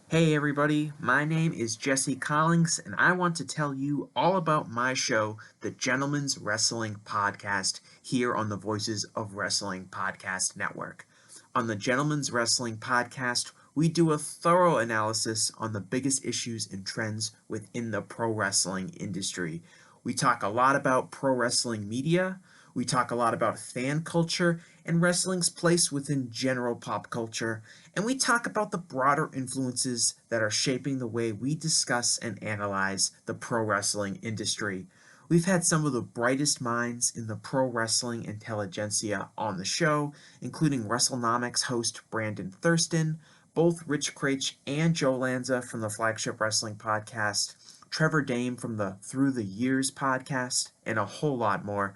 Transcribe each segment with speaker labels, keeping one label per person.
Speaker 1: Hey everybody, my name is Jesse Collins, and I want to tell you all about my show, the Gentleman's Wrestling Podcast, here on the Voices of Wrestling Podcast Network. On the Gentleman's Wrestling Podcast, we do a thorough analysis on the biggest issues and trends within the pro wrestling industry. We talk a lot about pro wrestling media, we talk a lot about fan culture and wrestling's place within general pop culture, and we talk about the broader influences that are shaping the way we discuss and analyze the pro wrestling industry. We've had some of the brightest minds in the pro wrestling intelligentsia on the show, including WrestleNomics host Brandon Thurston, both Rich Craich and Joe Lanza from the Flagship Wrestling Podcast, Trevor Dame from the Through the Years podcast, and a whole lot more.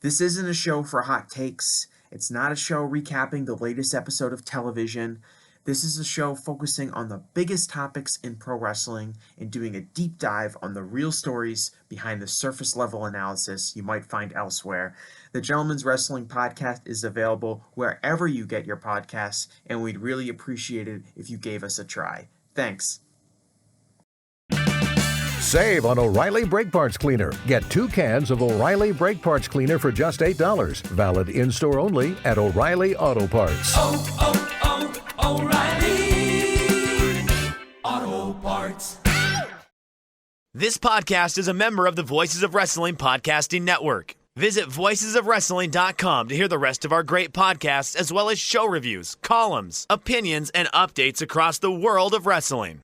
Speaker 1: This isn't a show for hot takes. It's not a show recapping the latest episode of television. This is a show focusing on the biggest topics in pro wrestling and doing a deep dive on the real stories behind the surface level analysis you might find elsewhere. The Gentleman's Wrestling Podcast is available wherever you get your podcasts, and we'd really appreciate it if you gave us a try. Thanks.
Speaker 2: Save on O'Reilly Brake Parts Cleaner. Get 2 cans of O'Reilly Brake Parts Cleaner for just $8. Valid in-store only at O'Reilly Auto Parts.
Speaker 3: O'Reilly Auto Parts.
Speaker 4: This podcast is a member of the Voices of Wrestling Podcasting Network. Visit voicesofwrestling.com to hear the rest of our great podcasts, as well as show reviews, columns, opinions, and updates across the world of wrestling.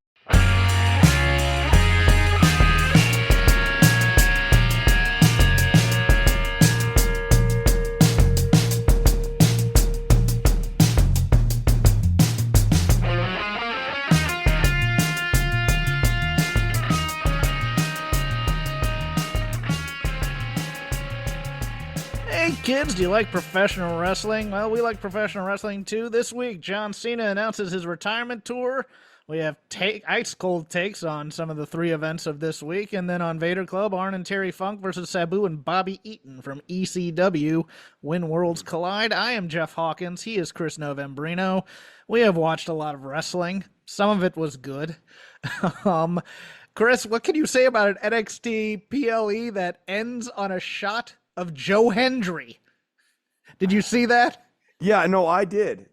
Speaker 5: Hey kids, do you like professional wrestling? Well, we like professional wrestling too. This week, John Cena announces his retirement tour. We have ice cold takes on some of the 3 events of this week. And then on Vader Club, Arn and Terry Funk versus Sabu and Bobby Eaton from ECW When Worlds Collide. I am Jeff Hawkins. He is Chris Novembrino. We have watched a lot of wrestling. Some of it was good. Chris, what can you say about an NXT PLE that ends on a shot of Joe Hendry? Did you see that?
Speaker 6: Yeah, no, I did.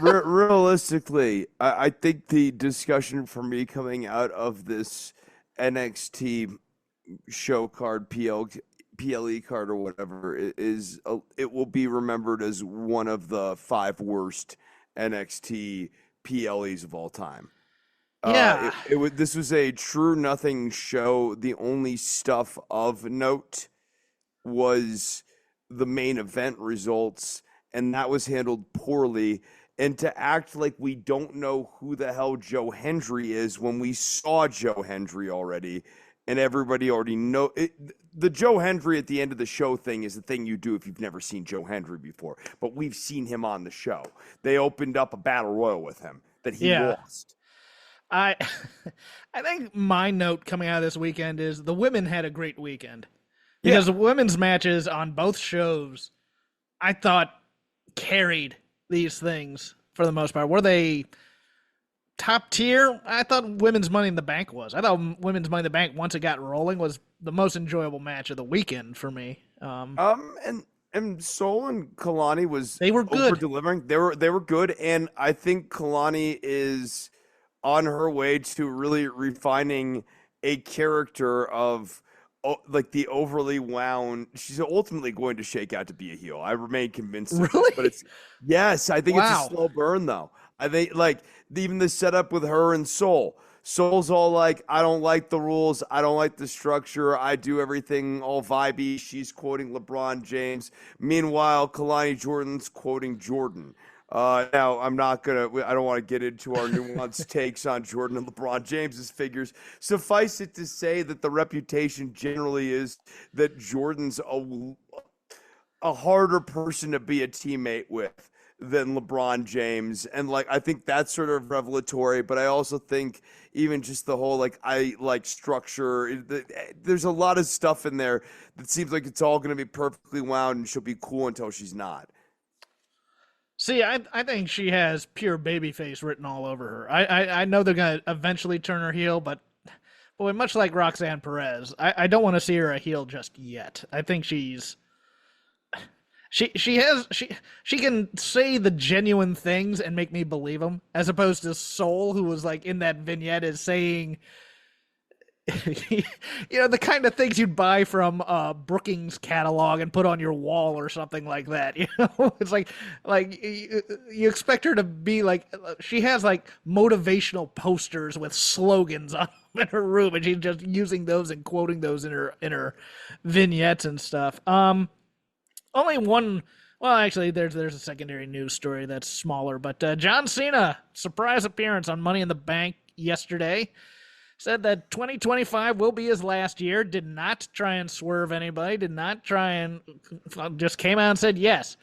Speaker 6: Realistically, I think the discussion for me coming out of this NXT show card, PLE card or whatever, it will be remembered as one of the 5 worst NXT PLEs of all time.
Speaker 5: Yeah.
Speaker 6: This was a true nothing show. The only stuff of note was the main event results, and that was handled poorly. And to act like we don't know who the hell Joe Hendry is when we saw Joe Hendry already, and everybody already know it. The Joe Hendry at the end of the show thing is the thing you do if you've never seen Joe Hendry before. But we've seen him on the show. They opened up a battle royal with him that he lost.
Speaker 5: I think my note coming out of this weekend is the women had a great weekend. Because the women's matches on both shows, I thought, carried these things for the most part. Were they top tier? I thought Women's Money in the Bank was. I thought Women's Money in the Bank, once it got rolling, was the most enjoyable match of the weekend for me.
Speaker 6: And Sol and Kalani
Speaker 5: they were good.
Speaker 6: Over-delivering. They were good, and I think Kalani is on her way to really refining a character of like the overly wound. She's ultimately going to shake out to be a heel. I remain convinced of this, but I think it's a slow burn though. I think like even the setup with her and Sol. Sol's all like, I don't like the rules. I don't like the structure. I do everything all vibey. She's quoting LeBron James. Meanwhile, Kalani Jordan's quoting Jordan. Now, I don't want to get into our nuanced takes on Jordan and LeBron James's figures. Suffice it to say that the reputation generally is that Jordan's a harder person to be a teammate with than LeBron James. And like, I think that's sort of revelatory, but I also think even just the whole, I like structure, there's a lot of stuff in there that seems like it's all going to be perfectly wound and she'll be cool until she's not.
Speaker 5: See, I think she has pure babyface written all over her. I know they're gonna eventually turn her heel, but boy, much like Roxanne Perez, I don't want to see her a heel just yet. I think she can say the genuine things and make me believe them, as opposed to Soul, who was like in that vignette is saying, the kind of things you'd buy from Brookings catalog and put on your wall or something like that. It's like you expect her to be like, she has like motivational posters with slogans on them in her room, and she's just using those and quoting those in her vignettes and stuff. Only one. Well, actually, there's a secondary news story that's smaller, but John Cena surprise appearance on Money in the Bank yesterday. Said that 2025 will be his last year. Did not try and swerve anybody. Did not try and just came out and said, yes,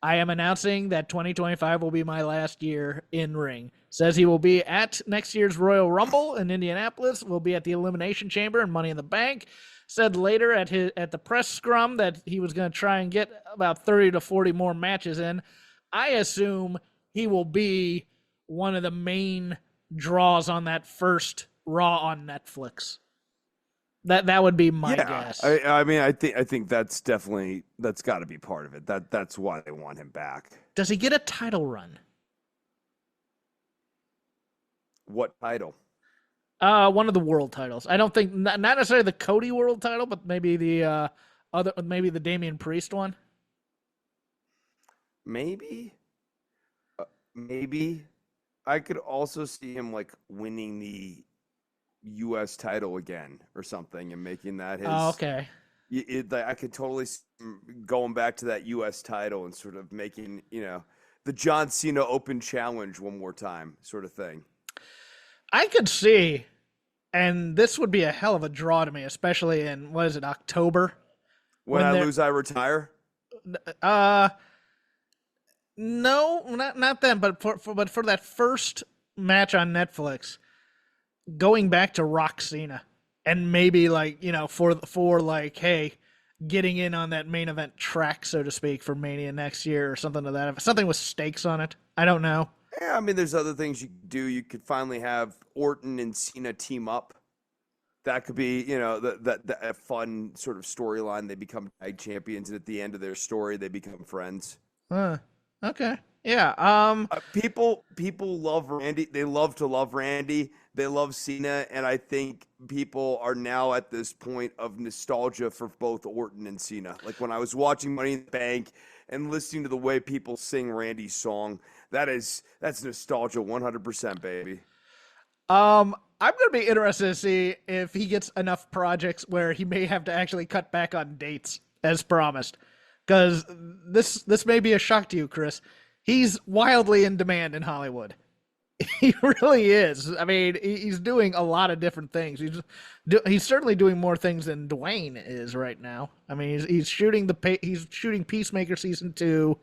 Speaker 5: I am announcing that 2025 will be my last year in ring. Says he will be at next year's Royal Rumble in Indianapolis. Will be at the Elimination Chamber and Money in the Bank. Said later at the press scrum that he was going to try and get about 30 to 40 more matches in. I assume he will be one of the main draws on that first Raw on Netflix. That would be my guess.
Speaker 6: I mean, I think that's got to be part of it. That's why they want him back.
Speaker 5: Does he get a title run?
Speaker 6: What title?
Speaker 5: One of the world titles. I don't think not necessarily the Cody world title, but maybe the maybe the Damian Priest one.
Speaker 6: Maybe. Maybe. I could also see him like winning the U.S. title again or something and making that his.
Speaker 5: Oh, okay.
Speaker 6: I could totally see him going back to that U.S. title and sort of making, the John Cena Open Challenge one more time sort of thing.
Speaker 5: I could see, and this would be a hell of a draw to me, especially in, what is it, October?
Speaker 6: When I lose, I retire?
Speaker 5: No, not then, but for that first match on Netflix, going back to Rock Cena, and maybe like for like, hey, getting in on that main event track, so to speak, for Mania next year or something to that, something with stakes on it. I don't know.
Speaker 6: Yeah, I mean, there's other things you could do. You could finally have Orton and Cena team up. That could be, that a fun sort of storyline. They become tag champions, and at the end of their story, they become friends.
Speaker 5: Okay. Yeah.
Speaker 6: People love Randy. They love to love Randy. They love Cena, and I think people are now at this point of nostalgia for both Orton and Cena. Like when I was watching Money in the Bank and listening to the way people sing Randy's song, that's nostalgia 100%, baby.
Speaker 5: I'm gonna be interested to see if he gets enough projects where he may have to actually cut back on dates as promised. Because this may be a shock to you, Chris. He's wildly in demand in Hollywood. He really is. I mean, he's doing a lot of different things. He's certainly doing more things than Dwayne is right now. I mean, he's shooting Peacemaker season 2.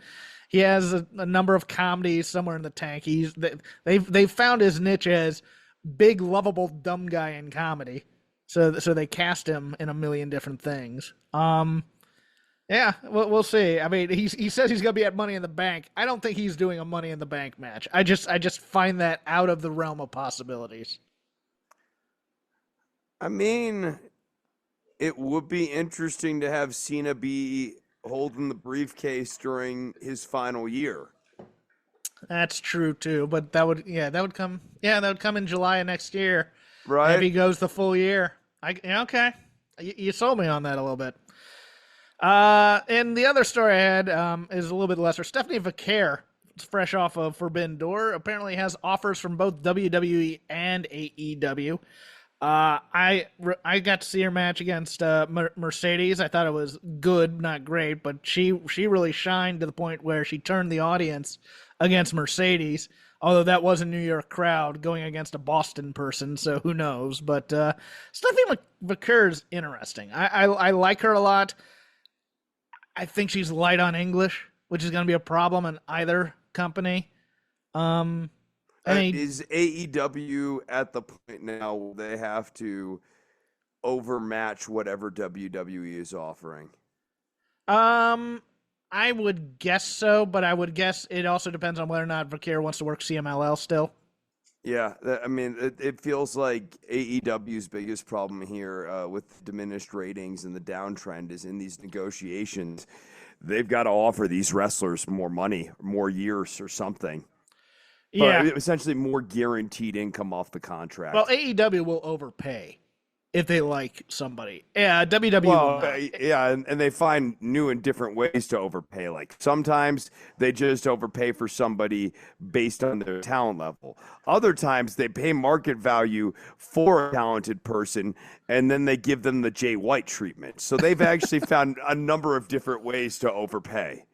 Speaker 5: He has a number of comedies somewhere in the tank. They've found his niche as big, lovable, dumb guy in comedy. So they cast him in a million different things. Yeah, we'll see. I mean, he says he's going to be at Money in the Bank. I don't think he's doing a Money in the Bank match. I just find that out of the realm of possibilities.
Speaker 6: I mean, it would be interesting to have Cena be holding the briefcase during his final year.
Speaker 5: That's true too, but that would come in July of next year.
Speaker 6: Right.
Speaker 5: If he goes the full year. Okay. You sold me on that a little bit. And the other story I had is a little bit lesser. Stephanie Vaquer, fresh off of Forbidden Door, apparently has offers from both WWE and AEW. I got to see her match against Mercedes. I thought it was good, not great, but she really shined to the point where she turned the audience against Mercedes. Although that was a New York crowd going against a Boston person, so who knows? But Stephanie Vaquer is interesting. I like her a lot. I think she's light on English, which is going to be a problem in either company.
Speaker 6: Is AEW at the point now where they have to overmatch whatever WWE is offering?
Speaker 5: I would guess so, but I would guess it also depends on whether or not Vakir wants to work CMLL still.
Speaker 6: Yeah, I mean, it feels like AEW's biggest problem here with diminished ratings and the downtrend is in these negotiations. They've got to offer these wrestlers more money, more years or something.
Speaker 5: Yeah.
Speaker 6: But essentially more guaranteed income off the contract.
Speaker 5: Well, AEW will overpay if they like somebody. Yeah, WWE will not.
Speaker 6: Yeah, and they find new and different ways to overpay. Like sometimes they just overpay for somebody based on their talent level. Other times they pay market value for a talented person, and then they give them the Jay White treatment. So they've actually found a number of different ways to overpay.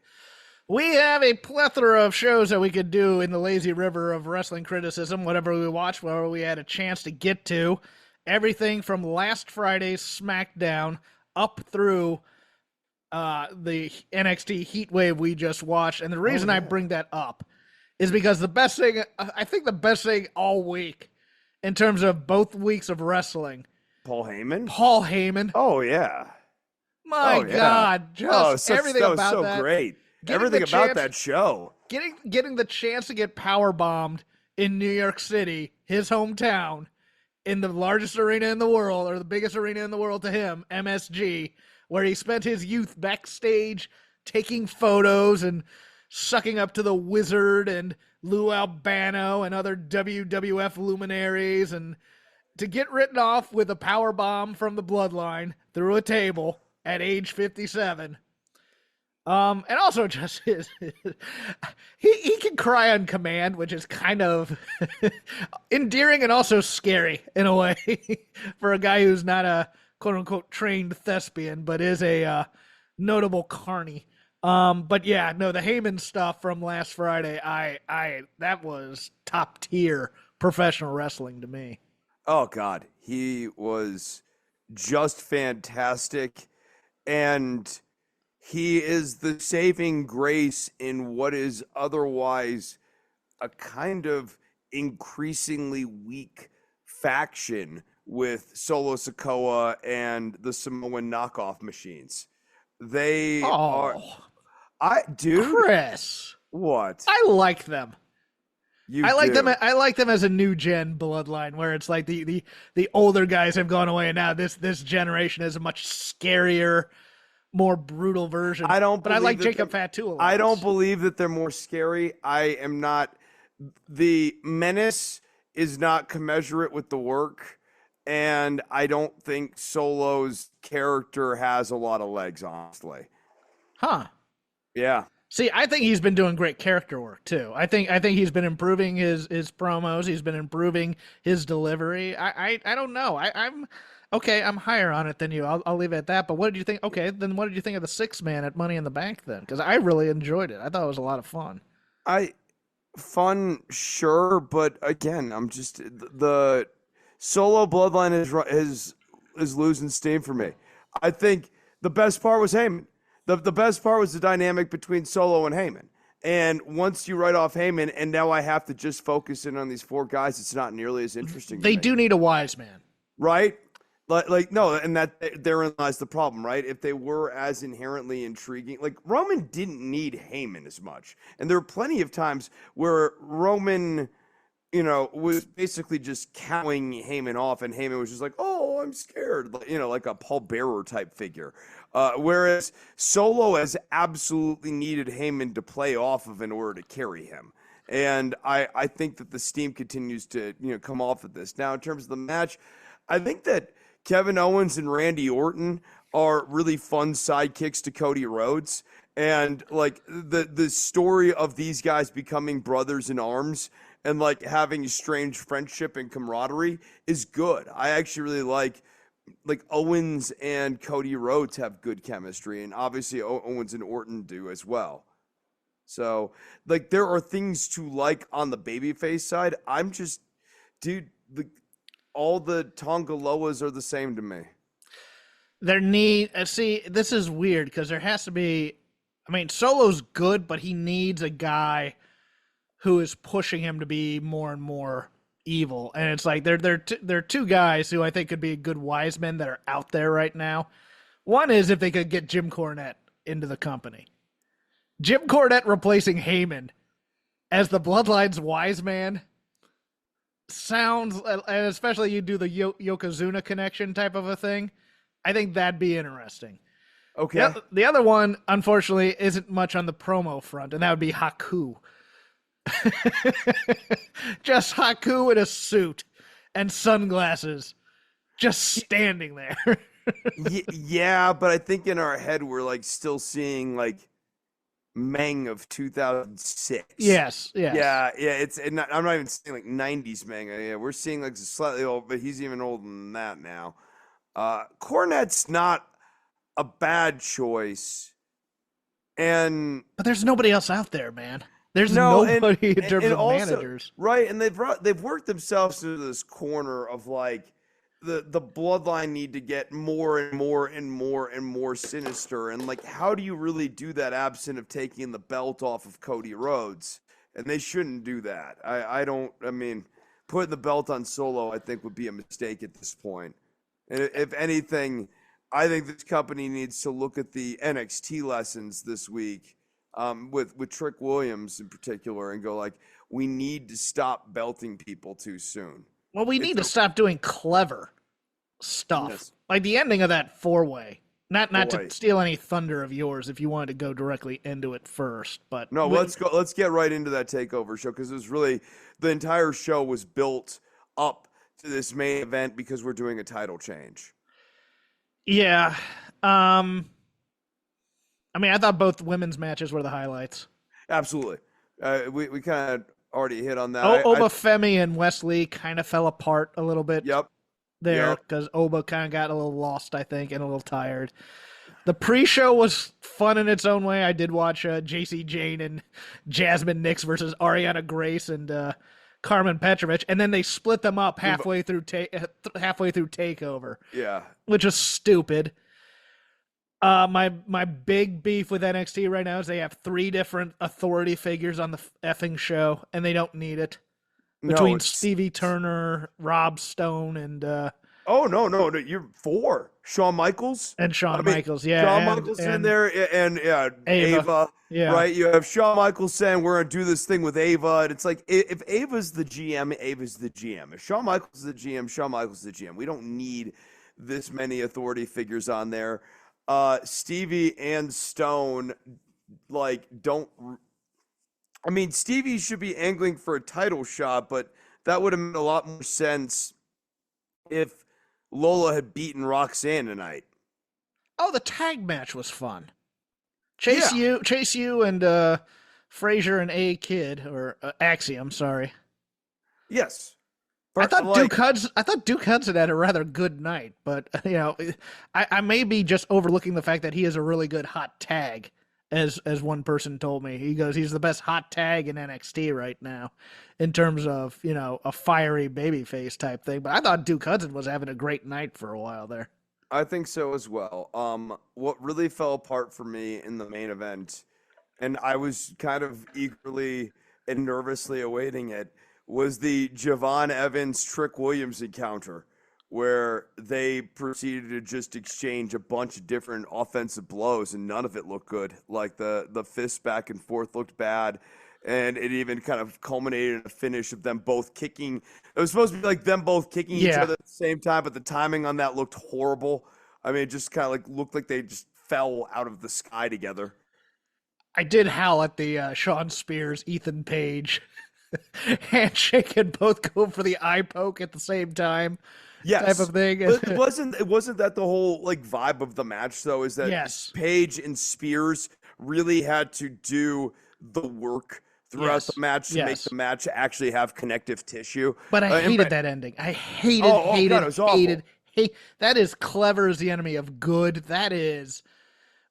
Speaker 5: We have a plethora of shows that we could do in the lazy river of wrestling criticism, whatever we watch, whatever we had a chance to get to. Everything from last Friday's SmackDown up through the NXT Heatwave we just watched. And the reason I bring that up is because the best thing all week in terms of both weeks of wrestling.
Speaker 6: Paul Heyman?
Speaker 5: Paul Heyman.
Speaker 6: Oh, yeah.
Speaker 5: My God. Just everything
Speaker 6: that was
Speaker 5: about
Speaker 6: so
Speaker 5: that.
Speaker 6: Great. Everything about that show.
Speaker 5: Getting the chance to get power bombed in New York City, his hometown, in the largest arena in the world, or the biggest arena in the world to him, MSG, where he spent his youth backstage taking photos and sucking up to the Wizard and Lou Albano and other WWF luminaries, and to get written off with a power bomb from the Bloodline through a table at age 57. And also just he can cry on command, which is kind of endearing and also scary in a way for a guy who's not a quote unquote trained thespian, but is a notable carny. But yeah, no, the Heyman stuff from last Friday, I that was top tier professional wrestling to me.
Speaker 6: Oh God, he was just fantastic, and he is the saving grace in what is otherwise a kind of increasingly weak faction with Solo Sikoa and the Samoan knockoff machines. They are.
Speaker 5: Chris,
Speaker 6: what?
Speaker 5: I like them. I like
Speaker 6: do.
Speaker 5: them. I like them as a new gen bloodline, where it's like the older guys have gone away, and now this generation is a much scarier, more brutal version.
Speaker 6: I don't.
Speaker 5: But I like Jacob Fatu a lot.
Speaker 6: I don't believe that they're more scary. I am not. The menace is not commensurate with the work, and I don't think Solo's character has a lot of legs, honestly.
Speaker 5: Huh.
Speaker 6: Yeah.
Speaker 5: See, I think he's been doing great character work too. I think he's been improving his promos. He's been improving his delivery. I don't know. I'm okay. I'm higher on it than you. I'll leave it at that. But what did you think? Okay, then what did you think of the 6-man at Money in the Bank then? Because I really enjoyed it. I thought it was a lot of fun.
Speaker 6: Fun, sure, but again, I'm just the Solo bloodline is losing steam for me. I think the best part was Heyman. The best part was the dynamic between Solo and Heyman. And once you write off Heyman, and now I have to just focus in on these four guys, it's not nearly as interesting.
Speaker 5: They do need a wise man,
Speaker 6: right? Like no, and that therein lies the problem, right? If they were as inherently intriguing, like Roman didn't need Heyman as much, and there were plenty of times where Roman, was basically just cowing Heyman off, and Heyman was just like, "Oh, I'm scared," like a Paul Bearer type figure. Whereas Solo has absolutely needed Heyman to play off of in order to carry him. And I think that the steam continues to come off of this. Now, in terms of the match, I think that Kevin Owens and Randy Orton are really fun sidekicks to Cody Rhodes. And like the story of these guys becoming brothers in arms and like having a strange friendship and camaraderie is good. I actually really like Owens and Cody Rhodes have good chemistry, and obviously Owens and Orton do as well. So, there are things to like on the babyface side. I'm just, dude, all the Tonga Loas are the same to me.
Speaker 5: See, this is weird because there has to be, Solo's good, but he needs a guy who is pushing him to be more and more evil, and it's like they're two guys who I think could be good wise men that are out there right now. One is if they could get Jim Cornette into the company, Jim Cornette replacing Heyman as the Bloodline's wise man sounds, and especially you do the Yokozuna connection type of a thing. I think that'd be interesting.
Speaker 6: Okay.
Speaker 5: The other one, unfortunately, isn't much on the promo front, and that would be Haku. Just Haku in a suit and sunglasses, just standing there.
Speaker 6: Yeah, but I think in our head we're like still seeing like Meng of 2006.
Speaker 5: Yes.
Speaker 6: Yeah. I'm not even saying like 90s Meng. Yeah, we're seeing like slightly old, but he's even older than that now. Cornette's not a bad choice,
Speaker 5: but there's nobody else out there, man. There's
Speaker 6: no,
Speaker 5: nobody in terms of
Speaker 6: also,
Speaker 5: managers,
Speaker 6: right? And they've worked themselves into this corner of like the Bloodline need to get more and more sinister, and like how do you really do that absent of taking the belt off of Cody Rhodes? And they shouldn't do that. I mean, putting the belt on Solo I think would be a mistake at this point. And if anything, I think this company needs to look at the NXT lessons this week, with Trick Williams in particular, and go like, we need to stop belting people too soon.
Speaker 5: Well, we need to stop doing clever stuff.
Speaker 6: Yes.
Speaker 5: Like the ending of that 4-way. Not
Speaker 6: Boy.
Speaker 5: to steal any thunder of yours if you wanted to go directly into it first, but
Speaker 6: No, let's get right into that takeover show, because it was really, the entire show was built up to this main event because we're doing a title change.
Speaker 5: Yeah. I mean, I thought both women's matches were the highlights.
Speaker 6: Absolutely. We kind of already hit on that.
Speaker 5: Oba Femi and Wesley kind of fell apart a little bit.
Speaker 6: Yep.
Speaker 5: There, because Oba kind of got a little lost, I think, and a little tired. The pre-show was fun in its own way. I did watch JC Jane and Jasmine Nix versus Ariana Grace and Carmen Petrovich, and then they split them up halfway through Takeover.
Speaker 6: Yeah,
Speaker 5: which is stupid. My big beef with NXT right now is they have 3 different authority figures on the effing show, and they don't need it. Between Stevie Turner, Rob Stone, and
Speaker 6: no, you're 4. Shawn Michaels
Speaker 5: and Michaels, yeah.
Speaker 6: Shawn Michaels in there, and Ava.
Speaker 5: Yeah.
Speaker 6: Right? You have Shawn Michaels saying we're gonna do this thing with Ava, and it's like, if Ava's the GM, Ava's the GM. If Shawn Michaels is the GM, Shawn Michaels is the GM. We don't need this many authority figures on there. Stevie and Stone, like, don't. I mean, Stevie should be angling for a title shot, but that would have made a lot more sense if Lola had beaten Roxanne tonight.
Speaker 5: Oh, the tag match was fun. Chase U and Frazier and A Kid, or Axiom, sorry.
Speaker 6: Yes.
Speaker 5: I thought Duke Hudson had a rather good night, but I may be just overlooking the fact that he is a really good hot tag, as one person told me. He goes, he's the best hot tag in NXT right now, in terms of a fiery babyface type thing. But I thought Duke Hudson was having a great night for a while there.
Speaker 6: I think so as well. What really fell apart for me in the main event, and I was kind of eagerly and nervously awaiting it, was the Javon Evans Trick Williams encounter, where they proceeded to just exchange a bunch of different offensive blows, and none of it looked good. Like the fists back and forth looked bad, and it even kind of culminated in a finish of them both kicking. It was supposed to be like them both kicking each other at the same time, but the timing on that looked horrible. I mean, it just kind of like looked like they just fell out of the sky together.
Speaker 5: I did howl at the Sean Spears, Ethan Page handshake and both go for the eye poke at the same time.
Speaker 6: Yes.
Speaker 5: Type of thing.
Speaker 6: But it wasn't that the whole like vibe of the match though, is that Page and Spears really had to do the work throughout the match to make the match actually have connective tissue.
Speaker 5: But I hated that ending. I hated. That is clever as the enemy of good. That is,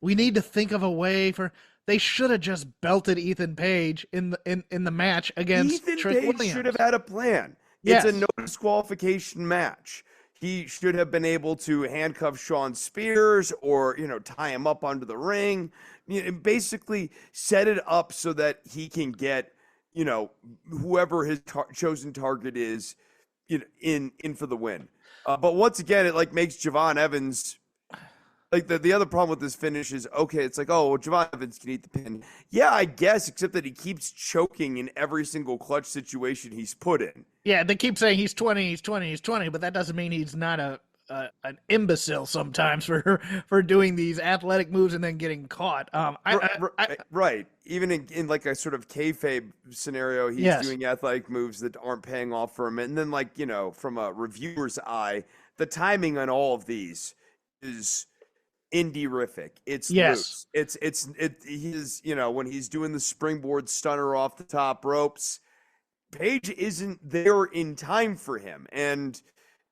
Speaker 5: we need to think of a way for. They should have just belted Ethan Page in the match against Trick Williams.
Speaker 6: Page should have had a plan.
Speaker 5: Yes.
Speaker 6: It's a no disqualification match. He should have been able to handcuff Sean Spears or, tie him up under the ring. Basically set it up so that he can get, whoever his chosen target is, in for the win. But once again, it like makes Javon Evans like the other problem with this finish is, okay, it's like, oh, well, Javon Evans can eat the pin. Yeah, I guess, except that he keeps choking in every single clutch situation he's put in.
Speaker 5: Yeah, they keep saying he's 20, he's 20, he's 20, but that doesn't mean he's not an imbecile sometimes for doing these athletic moves and then getting caught.
Speaker 6: Right. Even in like a sort of kayfabe scenario, he's
Speaker 5: Yes.
Speaker 6: doing athletic moves that aren't paying off for him. And then, like, from a reviewer's eye, the timing on all of these is indie-rific. It's
Speaker 5: Yes.
Speaker 6: loose. He's, when he's doing the springboard stunner off the top ropes, Page isn't there in time for him. And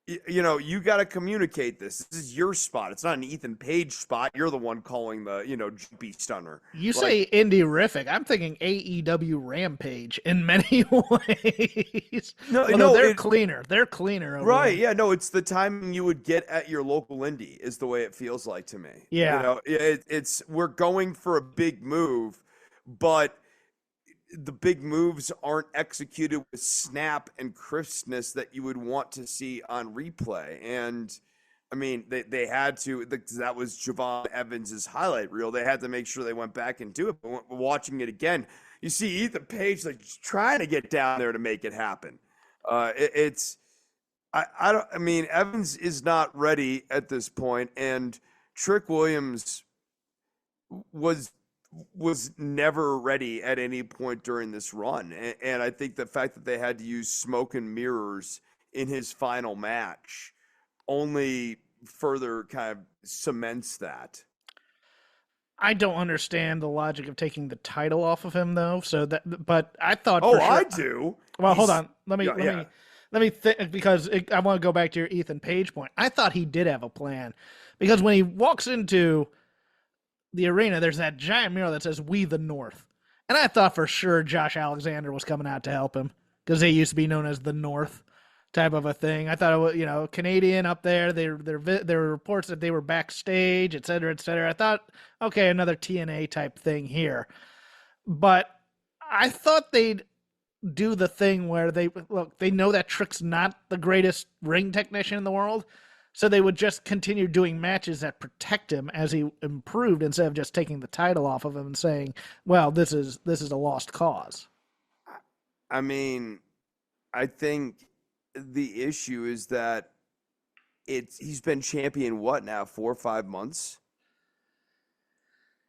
Speaker 6: you got to communicate this. This is your spot. It's not an Ethan Page spot. You're the one calling the, jumpy stunner.
Speaker 5: You say indie-rific. I'm thinking AEW Rampage in many ways.
Speaker 6: No,
Speaker 5: they're cleaner. They're cleaner.
Speaker 6: Right. Yeah. No, it's the timing you would get at your local indie is the way it feels like to me.
Speaker 5: Yeah.
Speaker 6: It's we're going for a big move, but the big moves aren't executed with snap and crispness that you would want to see on replay. And I mean, they had to, that was Javon Evans's highlight reel. They had to make sure they went back and do it. But watching it again, you see Ethan Page like trying to get down there to make it happen. Evans is not ready at this point, and Trick Williams was never ready at any point during this run. And I think the fact that they had to use smoke and mirrors in his final match only further kind of cements that.
Speaker 5: I don't understand the logic of taking the title off of him though. But I thought.
Speaker 6: Oh,
Speaker 5: for sure,
Speaker 6: I do.
Speaker 5: Well, hold on. Let me think, because I want to go back to your Ethan Page point. I thought he did have a plan, because when he walks into the arena, there's that giant mural that says "We the North," and I thought for sure Josh Alexander was coming out to help him, because they used to be known as the North type of a thing. I thought it was, Canadian up there. There were reports that they were backstage, et cetera, et cetera. I thought, okay, another TNA type thing here, but I thought they'd do the thing where they know that Trick's not the greatest ring technician in the world, so they would just continue doing matches that protect him as he improved, instead of just taking the title off of him and saying, well, this is a lost cause.
Speaker 6: I mean, I think the issue is that he's been champion, what now, 4 or 5 months?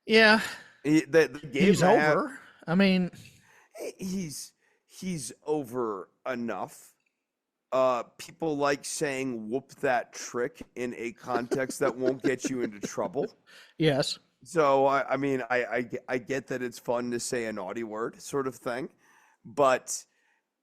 Speaker 5: Yeah.
Speaker 6: He's
Speaker 5: over. I mean,
Speaker 6: he's over enough. People like saying "whoop that trick" in a context that won't get you into trouble.
Speaker 5: Yes.
Speaker 6: So I get that it's fun to say a naughty word, sort of thing, but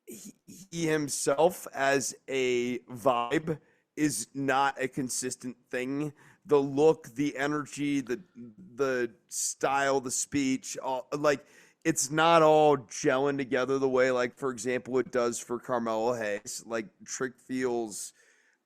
Speaker 6: he himself as a vibe is not a consistent thing. The look, the energy, the style, the speech, it's not all gelling together the way, like, for example, it does for Carmelo Hayes. Like, Trick feels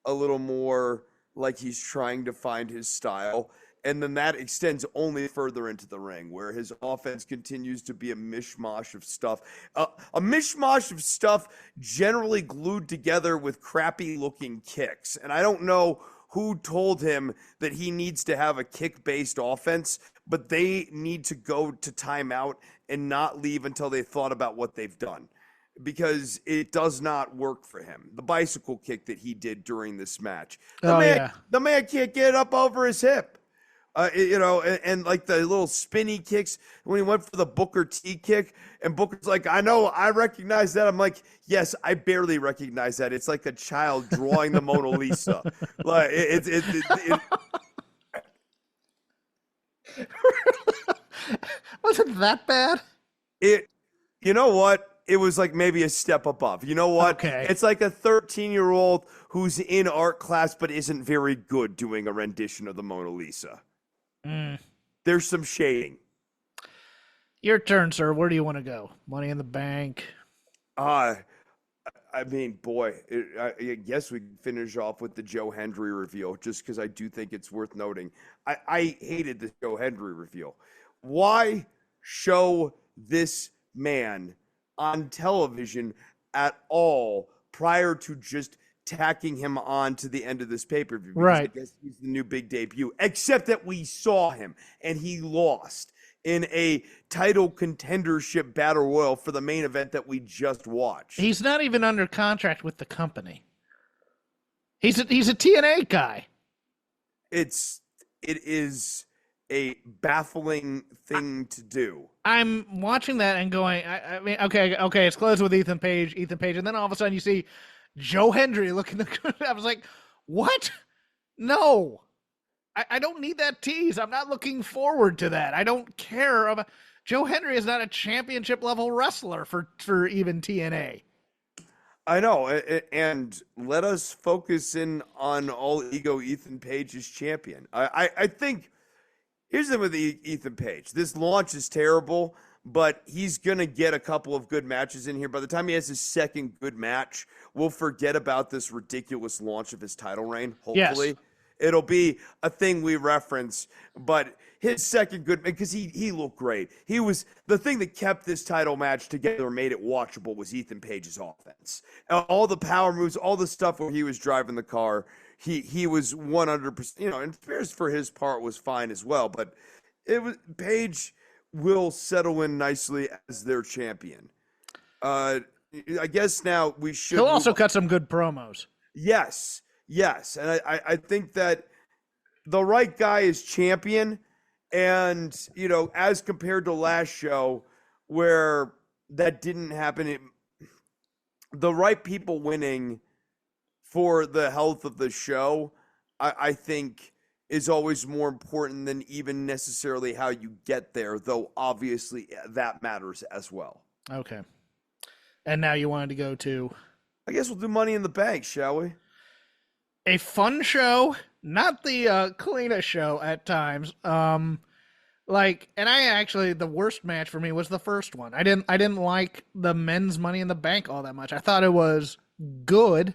Speaker 6: a little more like he's trying to find his style. And then that extends only further into the ring, where his offense continues to be a mishmash of stuff. A mishmash of stuff generally glued together with crappy-looking kicks. And I don't know who told him that he needs to have a kick-based offense, but they need to go to timeout and not leave until they've thought about what they've done, because it does not work for him. The bicycle kick that he did during this match. The man can't get up over his hip. And like the little spinny kicks when he went for the Booker T kick, and Booker's like, I know, I recognize that. I'm like, yes, I barely recognize that. It's like a child drawing the Mona Lisa. Like
Speaker 5: Was it that bad?
Speaker 6: You know what? It was like maybe a step above. You know what?
Speaker 5: Okay.
Speaker 6: It's like a 13-year-old who's in art class but isn't very good doing a rendition of the Mona Lisa. There's some shading.
Speaker 5: Your turn, sir. Where do you want to go? Money in the Bank.
Speaker 6: I mean, boy, I guess we can finish off with the Joe Hendry reveal, just because I do think it's worth noting. I hated the Joe Hendry reveal. Why show this man on television at all prior to just tacking him on to the end of this pay-per-view. Because
Speaker 5: Right.
Speaker 6: I guess he's the new big debut, except that we saw him and he lost in a title contendership battle royal for the main event that we just watched.
Speaker 5: He's not even under contract with the company. He's a TNA guy.
Speaker 6: It is a baffling thing to do.
Speaker 5: I'm watching that and going, I mean, okay, it's closed with Ethan Page, and then all of a sudden you see Joe Hendry looking. I was like, what? No, I don't need that tease. I'm not looking forward to that. I don't care about. Joe Hendry is not a championship level wrestler for even TNA.
Speaker 6: I know, and let us focus in on all ego Ethan Page as champion. I think here's the thing with Ethan Page. This launch is terrible, but he's going to get a couple of good matches in here. By the time he has his second good match, we'll forget about this ridiculous launch of his title reign, hopefully.
Speaker 5: Yes.
Speaker 6: It'll be a thing we reference, but his second good, because he looked great. He was the thing that kept this title match together, made it watchable, was Ethan Page's offense. All the power moves, all the stuff where he was driving the car, he was 100%. And Spears for his part was fine as well, but Page will settle in nicely as their champion. I guess now we should.
Speaker 5: He'll also cut some good promos.
Speaker 6: Yes. And I think that the right guy is champion. And, as compared to last show where that didn't happen, the right people winning for the health of the show, I think is always more important than even necessarily how you get there, though obviously that matters as well.
Speaker 5: Okay. And now you wanted to go to...
Speaker 6: I guess we'll do Money in the Bank, shall we?
Speaker 5: A fun show, not the cleanest show at times. And I actually, the worst match for me was the first one. I didn't like the men's Money in the Bank all that much. I thought it was good.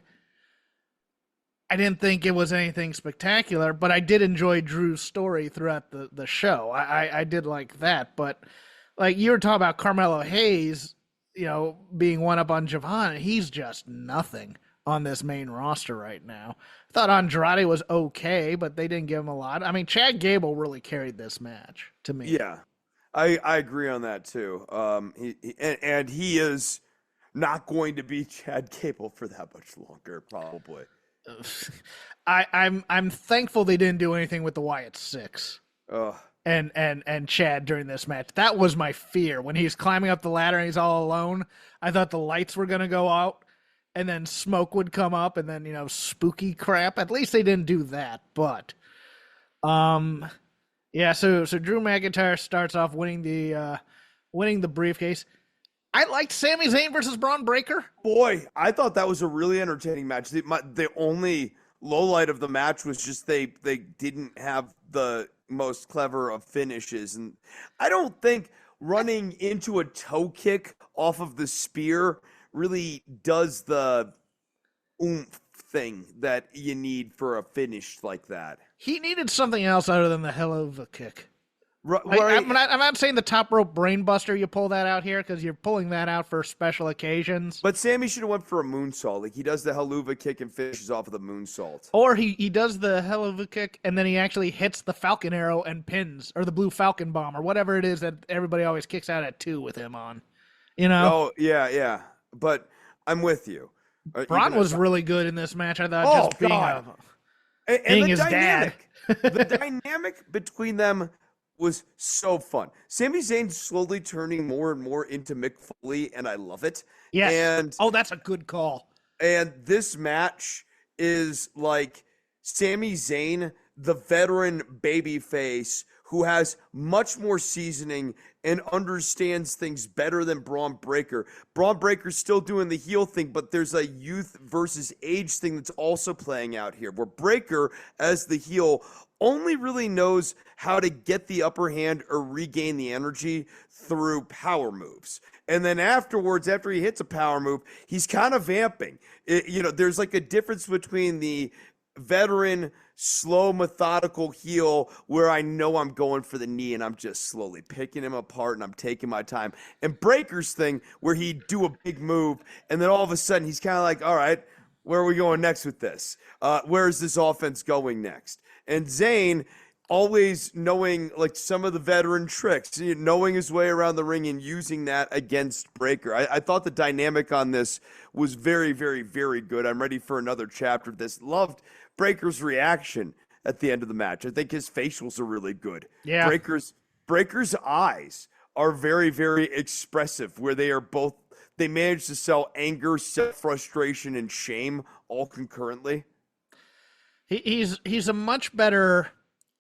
Speaker 5: I didn't think it was anything spectacular, but I did enjoy Drew's story throughout the show. I did like that, but like you were talking about Carmelo Hayes, being one up on Javon, he's just nothing on this main roster right now. I thought Andrade was okay, but they didn't give him a lot. I mean, Chad Gable really carried this match to me.
Speaker 6: Yeah, I agree on that too. He is not going to be Chad Gable for that much longer, probably.
Speaker 5: I'm thankful they didn't do anything with the Wyatt Six. And Chad during this match. That was my fear. When he's climbing up the ladder and he's all alone, I thought the lights were gonna go out. And then smoke would come up, and then spooky crap. At least they didn't do that, but yeah. So Drew McIntyre starts off winning the briefcase. I liked Sami Zayn versus Braun Breaker.
Speaker 6: Boy, I thought that was a really entertaining match. The only lowlight of the match was just they didn't have the most clever of finishes, and I don't think running into a toe kick off of the spear really does the oomph thing that you need for a finish like that.
Speaker 5: He needed something else other than the hell of a kick.
Speaker 6: Right.
Speaker 5: I'm not saying the top rope brain buster, you pull that out here because you're pulling that out for special occasions.
Speaker 6: But Sammy should have went for a moonsault. Like he does the haluva kick and finishes off of the moonsault.
Speaker 5: Or he does the hell of a kick and then he actually hits the Falcon Arrow and pins, or the Blue Falcon Bomb, or whatever it is that everybody always kicks out at 2 with him on.
Speaker 6: Oh, yeah. But I'm with you.
Speaker 5: Braun was really good in this match. I thought just being his dad.
Speaker 6: The dynamic between them was so fun. Sami Zayn slowly turning more and more into Mick Foley, and I love it.
Speaker 5: Yes.
Speaker 6: And
Speaker 5: that's a good call.
Speaker 6: And this match is like Sami Zayn, the veteran babyface who has much more seasoning and understands things better than Braun Breaker. Braun Breaker's still doing the heel thing, but there's a youth versus age thing that's also playing out here, where Breaker, as the heel, only really knows how to get the upper hand or regain the energy through power moves. And then afterwards, after he hits a power move, he's kind of vamping. There's like a difference between the veteran, slow, methodical heel where I know I'm going for the knee and I'm just slowly picking him apart and I'm taking my time. And Breaker's thing where he'd do a big move and then all of a sudden he's kind of like, all right, Where are we going next with this? Where is this offense going next? And Zayn, always knowing like some of the veteran tricks, knowing his way around the ring and using that against Breaker. I thought the dynamic on this was very, very, very good. I'm ready for another chapter of this. Loved Breaker's reaction at the end of the match. I think his facials are really good.
Speaker 5: Yeah.
Speaker 6: Breaker's eyes are very, very expressive, where they manage to sell anger, frustration, and shame all concurrently.
Speaker 5: He's a much better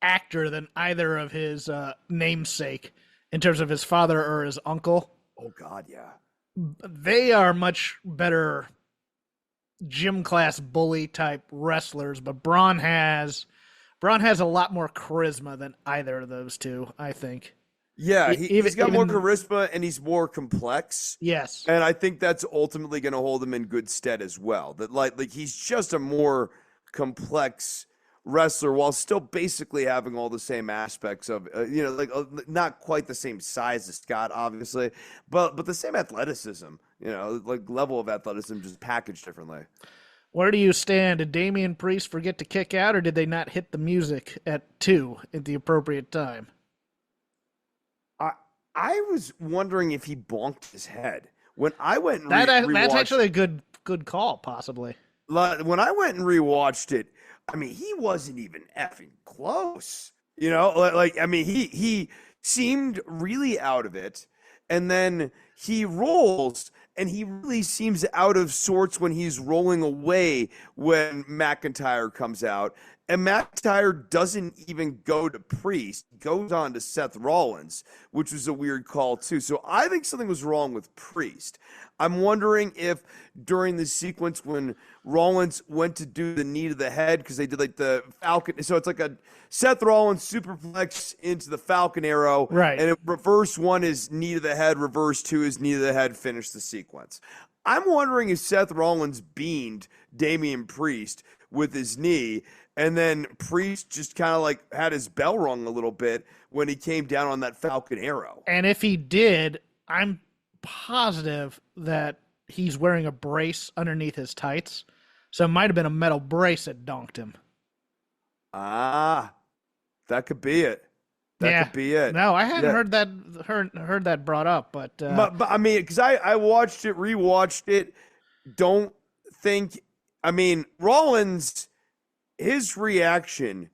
Speaker 5: actor than either of his namesake in terms of his father or his uncle.
Speaker 6: Oh God, yeah.
Speaker 5: They are much better gym class bully type wrestlers, but Braun has a lot more charisma than either of those two, I think.
Speaker 6: Yeah, he's got more charisma and he's more complex.
Speaker 5: Yes.
Speaker 6: And I think that's ultimately going to hold him in good stead as well. That like he's just a more complex wrestler while still basically having all the same aspects of not quite the same size as Scott, obviously, but the same athleticism, like level of athleticism, just packaged differently.
Speaker 5: Where do you stand? Did Damian Priest forget to kick out, or did they not hit the music at 2 at the appropriate time?
Speaker 6: I was wondering if he bonked his head when I went and
Speaker 5: that's actually a good call, possibly.
Speaker 6: When I went and rewatched it, I mean, he wasn't even effing close. He seemed really out of it, and then he rolls, and he really seems out of sorts when he's rolling away when McIntyre comes out. And McIntyre doesn't even go to Priest, goes on to Seth Rollins, which was a weird call too. So I think something was wrong with Priest. I'm wondering if during the sequence when Rollins went to do the knee to the head, because they did like the Falcon, so it's like a Seth Rollins superplex into the Falcon Arrow,
Speaker 5: right?
Speaker 6: And reverse 1 is knee to the head, reverse 2 is knee to the head, finish the sequence. I'm wondering if Seth Rollins beamed Damian Priest with his knee, and then Priest just kind of like had his bell rung a little bit when he came down on that Falcon Arrow.
Speaker 5: And if he did, I'm positive that he's wearing a brace underneath his tights. So it might have been a metal brace that donked him.
Speaker 6: Ah, that could be it. That could be it.
Speaker 5: No, I hadn't heard that brought up, but
Speaker 6: I mean, because I watched it, rewatched it. Don't think. I mean, Rollins, his reaction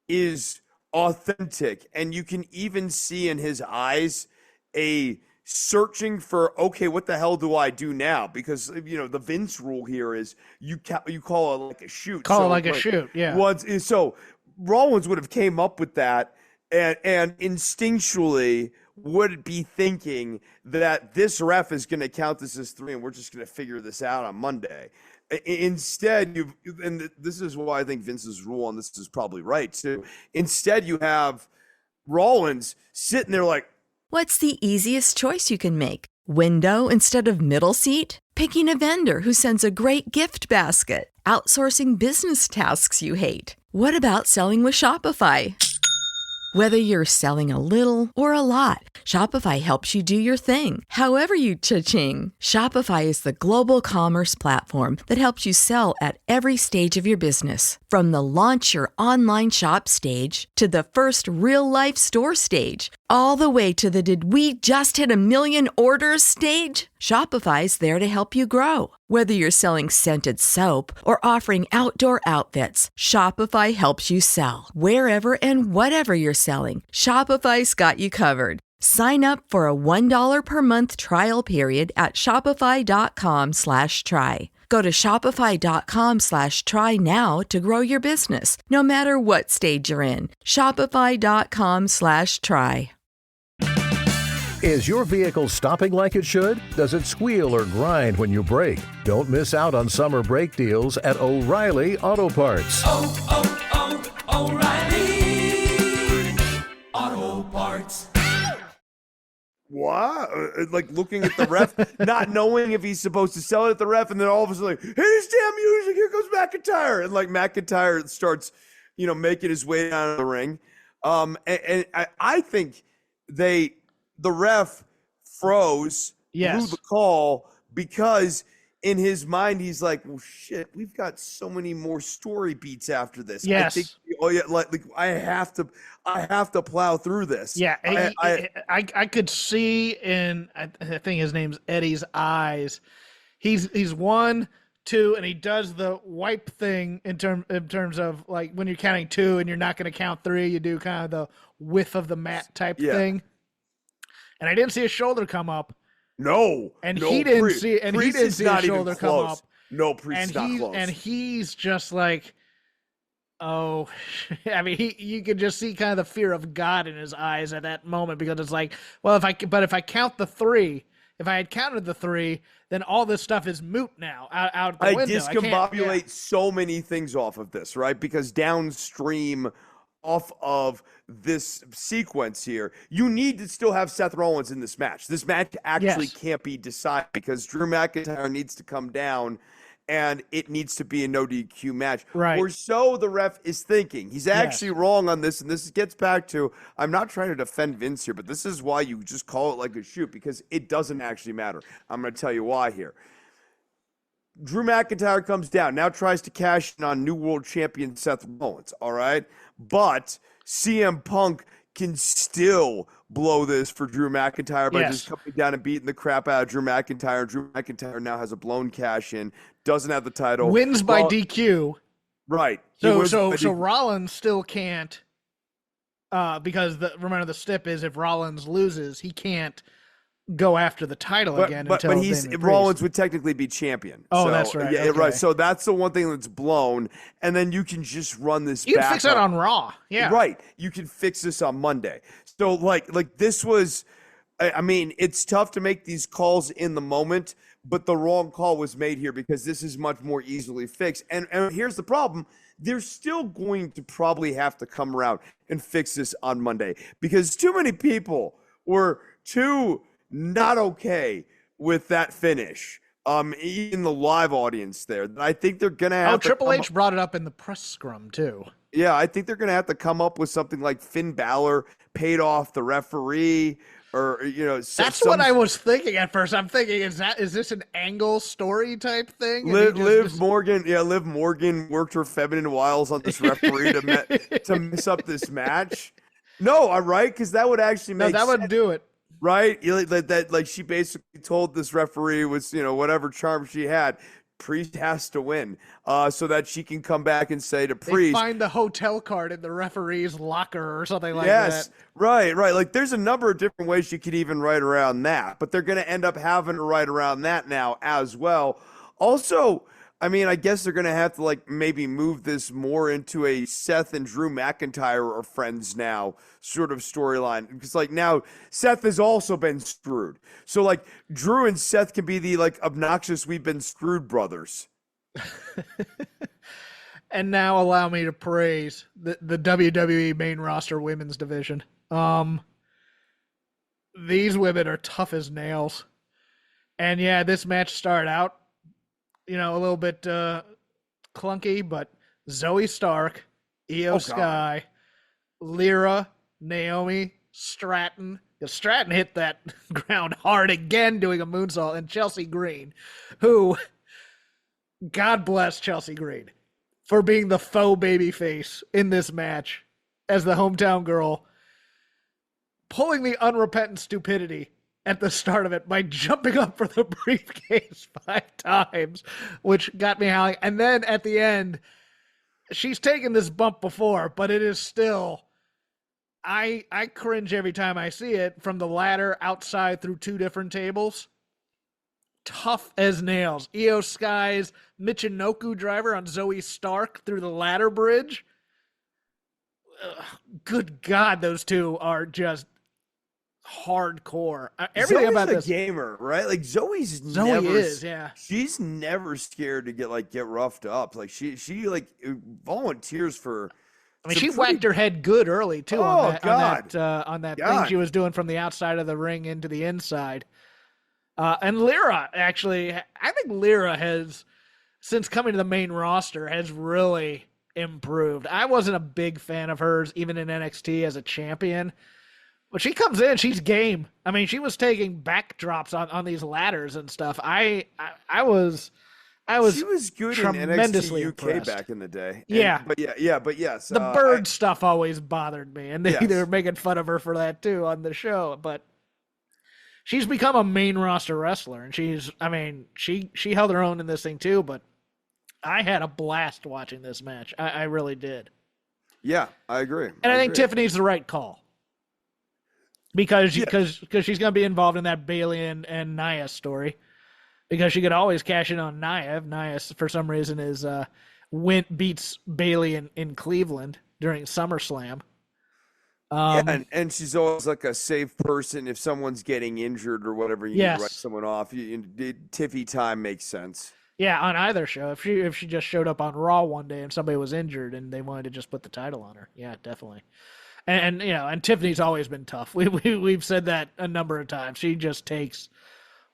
Speaker 6: is authentic, and you can even see in his eyes a searching for, okay, what the hell do I do now? Because the Vince rule here is you call it like a shoot.
Speaker 5: Call it like a shoot, yeah.
Speaker 6: So Rollins would have came up with that, and instinctually would be thinking that this ref is going to count this as 3, and we're just going to figure this out on Monday. Instead, and this is why I think Vince's rule on this is probably right too. Instead, you have Rollins sitting there like,
Speaker 7: what's the easiest choice you can make? Window instead of middle seat? Picking a vendor who sends a great gift basket? Outsourcing business tasks you hate? What about selling with Shopify? Whether you're selling a little or a lot, Shopify helps you do your thing, however you cha-ching. Shopify is the global commerce platform that helps you sell at every stage of your business. From the launch your online shop stage to the first real-life store stage, all the way to the did we just hit 1 million orders stage. Shopify's there to help you grow. Whether you're selling scented soap or offering outdoor outfits, Shopify helps you sell. Wherever and whatever you're selling, Shopify's got you covered. Sign up for a $1 per month trial period at shopify.com/try. Go to shopify.com/try now to grow your business, no matter what stage you're in. Shopify.com/try.
Speaker 2: Is your vehicle stopping like it should? Does it squeal or grind when you brake? Don't miss out on summer brake deals at O'Reilly Auto Parts.
Speaker 3: O'Reilly Auto Parts.
Speaker 6: What? Like looking at the ref, not knowing if he's supposed to sell it at the ref, and then all of a sudden, like, hey, this damn music, here goes McIntyre. And like McIntyre starts, making his way down the ring. And I think the ref froze,
Speaker 5: yes,
Speaker 6: blew the call because in his mind, he's like, well, shit, we've got so many more story beats after this.
Speaker 5: Yes.
Speaker 6: I think, like I have to plow through this.
Speaker 5: Yeah, I could see in I think his name's Eddie's eyes. He's 1, 2, and he does the wipe thing in terms of like when you're counting 2 and you're not going to count 3, you do kind of the whiff of the mat type thing. And I didn't see his shoulder come up.
Speaker 6: No,
Speaker 5: and
Speaker 6: no,
Speaker 5: he didn't
Speaker 6: Priest.
Speaker 5: see, and
Speaker 6: Priest
Speaker 5: he didn't
Speaker 6: is
Speaker 5: see
Speaker 6: not
Speaker 5: his shoulder
Speaker 6: even
Speaker 5: come
Speaker 6: close.
Speaker 5: up.
Speaker 6: No, Priest is not close.
Speaker 5: And he's just like, oh, I mean, you could just see kind of the fear of God in his eyes at that moment, because it's like, well, if I count the 3, if I had counted the 3, then all this stuff is moot now out the window.
Speaker 6: I discombobulate so many things off of this, right? Because downstream off of this sequence here, you need to still have Seth Rollins in this match. This match actually can't be decided because Drew McIntyre needs to come down and it needs to be a no DQ match.
Speaker 5: Right.
Speaker 6: Or so the ref is thinking. He's actually wrong on this, and this gets back to, I'm not trying to defend Vince here, but this is why you just call it like a shoot, because it doesn't actually matter. I'm going to tell you why here. Drew McIntyre comes down, now tries to cash in on New World Champion Seth Rollins, all right? But CM Punk can still blow this for Drew McIntyre by just coming down and beating the crap out of Drew McIntyre. Drew McIntyre now has a blown cash in, doesn't have the title.
Speaker 5: Wins by DQ.
Speaker 6: Right.
Speaker 5: So Rollins still can't, because remember the stip is if Rollins loses, he can't go after the title again until
Speaker 6: Rollins would technically be champion.
Speaker 5: Oh, that's right.
Speaker 6: Yeah, right. So that's the one thing that's blown, and then you can just run this.
Speaker 5: You can fix that on Raw. Yeah,
Speaker 6: right. You can fix this on Monday. So like this was, I mean, it's tough to make these calls in the moment, but the wrong call was made here because this is much more easily fixed. And here's the problem. They're still going to probably have to come around and fix this on Monday because too many people were too not okay with that finish. In the live audience there, I think they're gonna have.
Speaker 5: Triple H brought it up in the press scrum too.
Speaker 6: Yeah, I think they're gonna have to come up with something like Finn Balor paid off the referee, or
Speaker 5: That's what I was thinking at first. I'm thinking, is this an angle story type thing?
Speaker 6: Liv Morgan worked her feminine wiles on this referee to mess up this match. No, I'm right, because that would actually make
Speaker 5: that would do it.
Speaker 6: Right? Like she basically told this referee was, whatever charm she had, Priest has to win, so that she can come back and say to Priest,
Speaker 5: find the hotel card in the referee's locker or something like that.
Speaker 6: Yes, right. Like there's a number of different ways you could even write around that, but they're going to end up having to write around that now as well. Also, I mean, I guess they're going to have to maybe move this more into a Seth and Drew McIntyre are friends now sort of storyline. Because now Seth has also been screwed. So Drew and Seth can be the obnoxious we've been screwed brothers.
Speaker 5: And now allow me to praise the WWE main roster women's division. These women are tough as nails. And yeah, this match started out a little bit clunky, but Zoe Stark, Io Sky, Lyra, Naomi, Stratton. Stratton hit that ground hard again doing a moonsault, and Chelsea Green, who, God bless Chelsea Green for being the faux babyface in this match as the hometown girl, pulling the unrepentant stupidity at the start of it by jumping up for the briefcase 5 times, which got me howling. And then at the end, she's taken this bump before, but it is still, I cringe every time I see it, from the ladder outside through 2 different tables. Tough as nails. Io Sky's Michinoku driver on Zoe Stark through the ladder bridge. Good God, those two are just hardcore. Everything
Speaker 6: Zoe's
Speaker 5: about
Speaker 6: a
Speaker 5: this
Speaker 6: gamer, right? Zoe she's never scared to get roughed up. She volunteers for.
Speaker 5: I mean, she whacked her head good early too on that thing she was doing from the outside of the ring into the inside. And Lyra, actually, I think Lyra has, since coming to the main roster, has really improved. I wasn't a big fan of hers even in NXT as a champion. But she comes in, she's game. I mean, she was taking backdrops on these ladders and stuff. I was
Speaker 6: She was good in
Speaker 5: tremendously
Speaker 6: NXT UK
Speaker 5: impressed.
Speaker 6: back in the day.
Speaker 5: Yeah.
Speaker 6: But yes.
Speaker 5: The bird stuff always bothered me, and they
Speaker 6: Yes.
Speaker 5: were making fun of her for that too on the show. But she's become a main roster wrestler, and she held her own in this thing too. But I had a blast watching this match. I really did.
Speaker 6: Yeah, I agree.
Speaker 5: And I think Tiffany's the right call. Because she's going to be involved in that Bayley and Nia story. Because she could always cash in on Nia if Nia, for some reason, beats Bayley in Cleveland during SummerSlam.
Speaker 6: And she's always like a safe person if someone's getting injured or whatever. You need to write someone off. Tiffy time makes sense.
Speaker 5: Yeah, on either show. If she just showed up on Raw one day and somebody was injured and they wanted to just put the title on her, yeah, definitely. And Tiffany's always been tough. We've said that a number of times. She just takes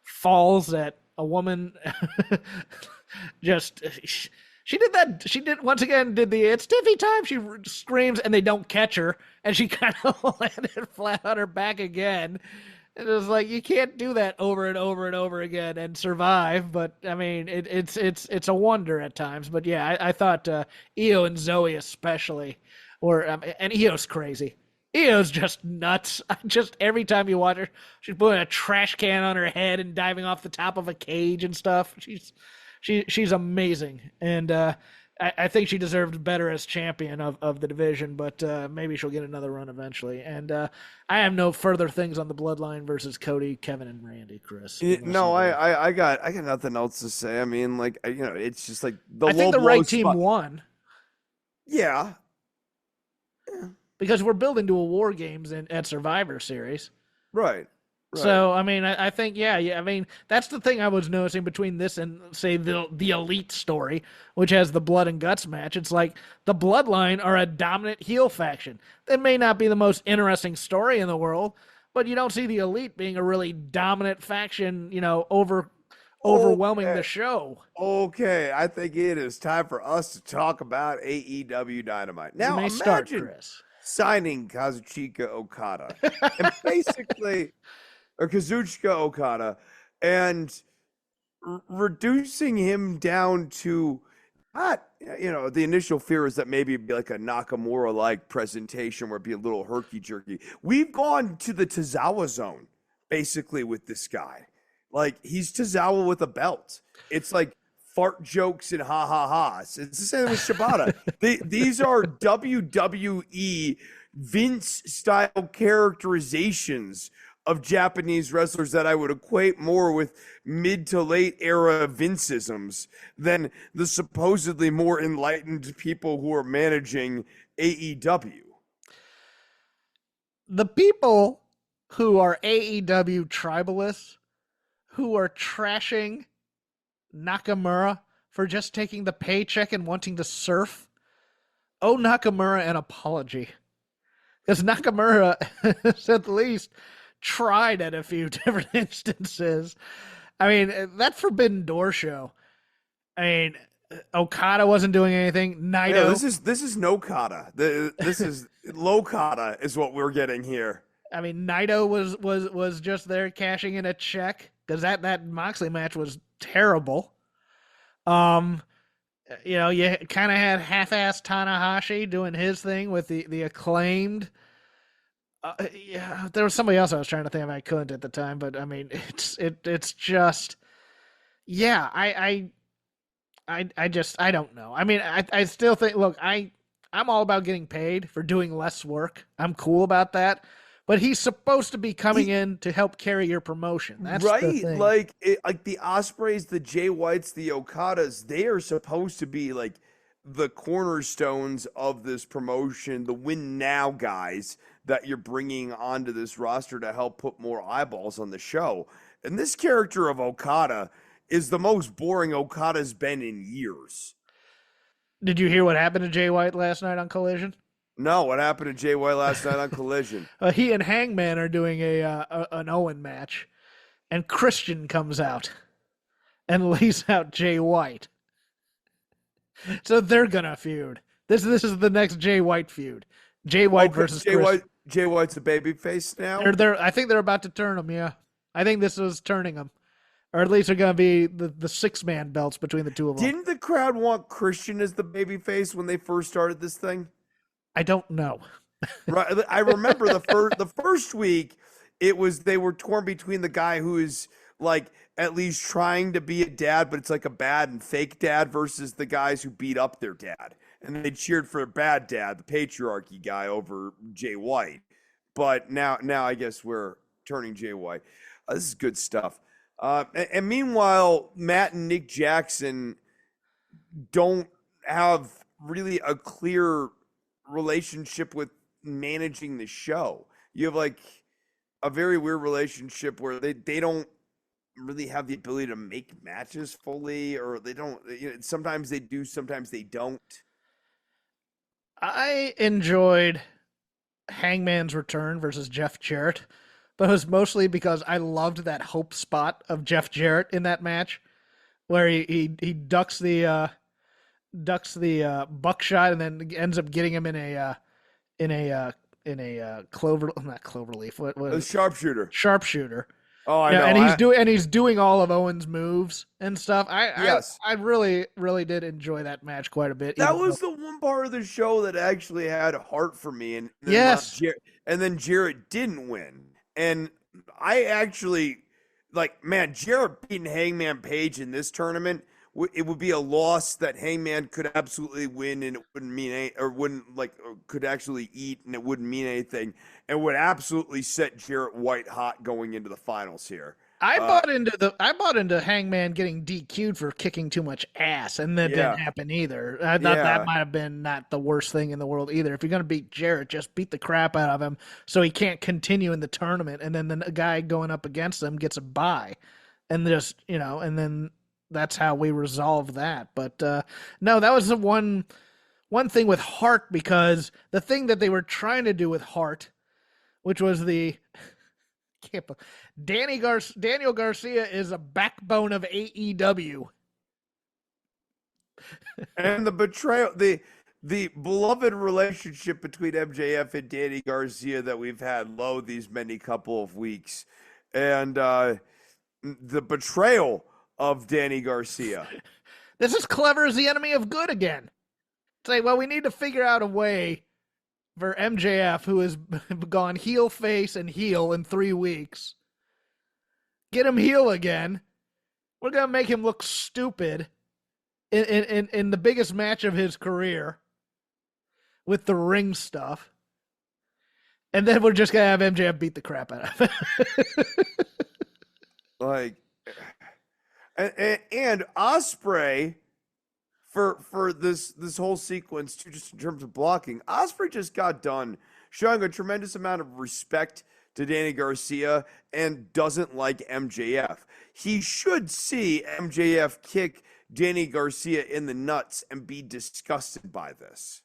Speaker 5: falls that a woman just she did that. She did once again did the it's Tiffy time. She screams and they don't catch her, and she kind of landed flat on her back again. It was like you can't do that over and over and over again and survive. But I mean, it's a wonder at times. But yeah, I thought Io and Zoe especially. And Io's crazy. Io's just nuts. Just every time you watch her, she's putting a trash can on her head and diving off the top of a cage and stuff. She's amazing, and I think she deserved better as champion of the division. But maybe she'll get another run eventually. And I have no further things on the Bloodline versus Cody, Kevin, and Randy. Chris,
Speaker 6: no, I got nothing else to say. I mean, like it's just like
Speaker 5: I think the right team won.
Speaker 6: Yeah.
Speaker 5: Because we're building to a War Games at Survivor Series.
Speaker 6: Right.
Speaker 5: So, I mean, I think, yeah. I mean, that's the thing I was noticing between this and, say, the Elite story, which has the Blood and Guts match. It's like the Bloodline are a dominant heel faction. That may not be the most interesting story in the world, but you don't see the Elite being a really dominant faction, overwhelming the show.
Speaker 6: Okay, I think it is time for us to talk about AEW Dynamite. Now, imagine
Speaker 5: Chris.
Speaker 6: Signing Kazuchika Okada and basically, or Kazuchika Okada, and reducing him down to not, the initial fear is that maybe it'd be like a Nakamura-like presentation where it'd be a little herky-jerky. We've gone to the Tozawa zone, basically, with this guy. Like, he's Tozawa with a belt. It's like fart jokes and ha-ha-has. It's the same with Shibata. These are WWE Vince-style characterizations of Japanese wrestlers that I would equate more with mid to late era Vinceisms than the supposedly more enlightened people who are managing AEW.
Speaker 5: The people who are AEW tribalists who are trashing Nakamura for just taking the paycheck and wanting to surf owe Nakamura an apology. Because Nakamura, at least, tried at a few different instances. I mean, that Forbidden Door show. I mean, Okada wasn't doing anything. Naito.
Speaker 6: Yeah, this is no Kata. This is low Kata is what we're getting here.
Speaker 5: I mean, Naito was just there cashing in a check because that Moxley match was terrible. You kind of had half-assed Tanahashi doing his thing with the Acclaimed. There was somebody else I was trying to think of. I couldn't at the time, but I mean, it's just, yeah. I don't know. I mean, I still think. Look, I'm all about getting paid for doing less work. I'm cool about that. But he's supposed to be coming in to help carry your promotion. That's
Speaker 6: right.
Speaker 5: The thing.
Speaker 6: Like the Ospreys, the Jay Whites, the Okadas, they are supposed to be like the cornerstones of this promotion, the win now guys that you're bringing onto this roster to help put more eyeballs on the show. And this character of Okada is the most boring Okada's been in years.
Speaker 5: Did you hear what happened to Jay White last night on Collision?
Speaker 6: No, what happened to Jay White last night on Collision?
Speaker 5: He and Hangman are doing an Owen match, and Christian comes out and lays out Jay White. So they're gonna feud. This is the next Jay White feud. Jay White versus Christian.
Speaker 6: Jay White's a babyface now.
Speaker 5: I think they're about to turn him. Yeah, I think this is turning him, or at least they're going to be the 6-man belts between the two of them.
Speaker 6: Didn't the crowd want Christian as the babyface when they first started this thing?
Speaker 5: I don't know.
Speaker 6: Right, I remember the first week, they were torn between the guy who is like at least trying to be a dad, but it's like a bad and fake dad, versus the guys who beat up their dad, and they cheered for a bad dad, the patriarchy guy, over Jay White. But now I guess we're turning Jay White. This is good stuff. And meanwhile, Matt and Nick Jackson don't have really a clear relationship with managing the show. You have like a very weird relationship where they don't really have the ability to make matches fully, or they don't, sometimes they do, sometimes they don't.
Speaker 5: I enjoyed Hangman's return versus Jeff Jarrett, but it was mostly because I loved that hope spot of Jeff Jarrett in that match, where he ducks the buckshot and then ends up getting him in a not cloverleaf. What
Speaker 6: A sharpshooter.
Speaker 5: Sharpshooter.
Speaker 6: Oh, I know.
Speaker 5: And he's doing all of Owen's moves and stuff. I really did enjoy that match quite a bit.
Speaker 6: That was the one part of the show that actually had heart for me, and then
Speaker 5: yes,
Speaker 6: and then Jarrett didn't win, and I actually man, Jarrett beating Hangman Page in this tournament. It would be a loss that Hangman could absolutely win, and it wouldn't mean could actually eat, and it wouldn't mean anything, and would absolutely set Jarrett White hot going into the finals here.
Speaker 5: I bought into Hangman getting DQ'd for kicking too much ass, and that didn't happen either. I thought that might have been not the worst thing in the world either. If you're gonna beat Jarrett, just beat the crap out of him so he can't continue in the tournament, and then the guy going up against him gets a bye, and and then that's how we resolve that. But no, that was the one thing with Hart, because the thing that they were trying to do with Hart, which was Daniel Garcia is a backbone of AEW.
Speaker 6: And the betrayal, the beloved relationship between MJF and Danny Garcia that we've had low these many couple of weeks, and the betrayal of Danny Garcia.
Speaker 5: This is clever as the enemy of good again. Say, well, we need to figure out a way for MJF, who has gone heel, face, and heel in 3 weeks. Get him heel again. We're going to make him look stupid in the biggest match of his career with the ring stuff. And then we're just going to have MJF beat the crap out of him.
Speaker 6: And Ospreay, for this whole sequence, too, just in terms of blocking, Ospreay just got done showing a tremendous amount of respect to Danny Garcia and doesn't like MJF. He should see MJF kick Danny Garcia in the nuts and be disgusted by this.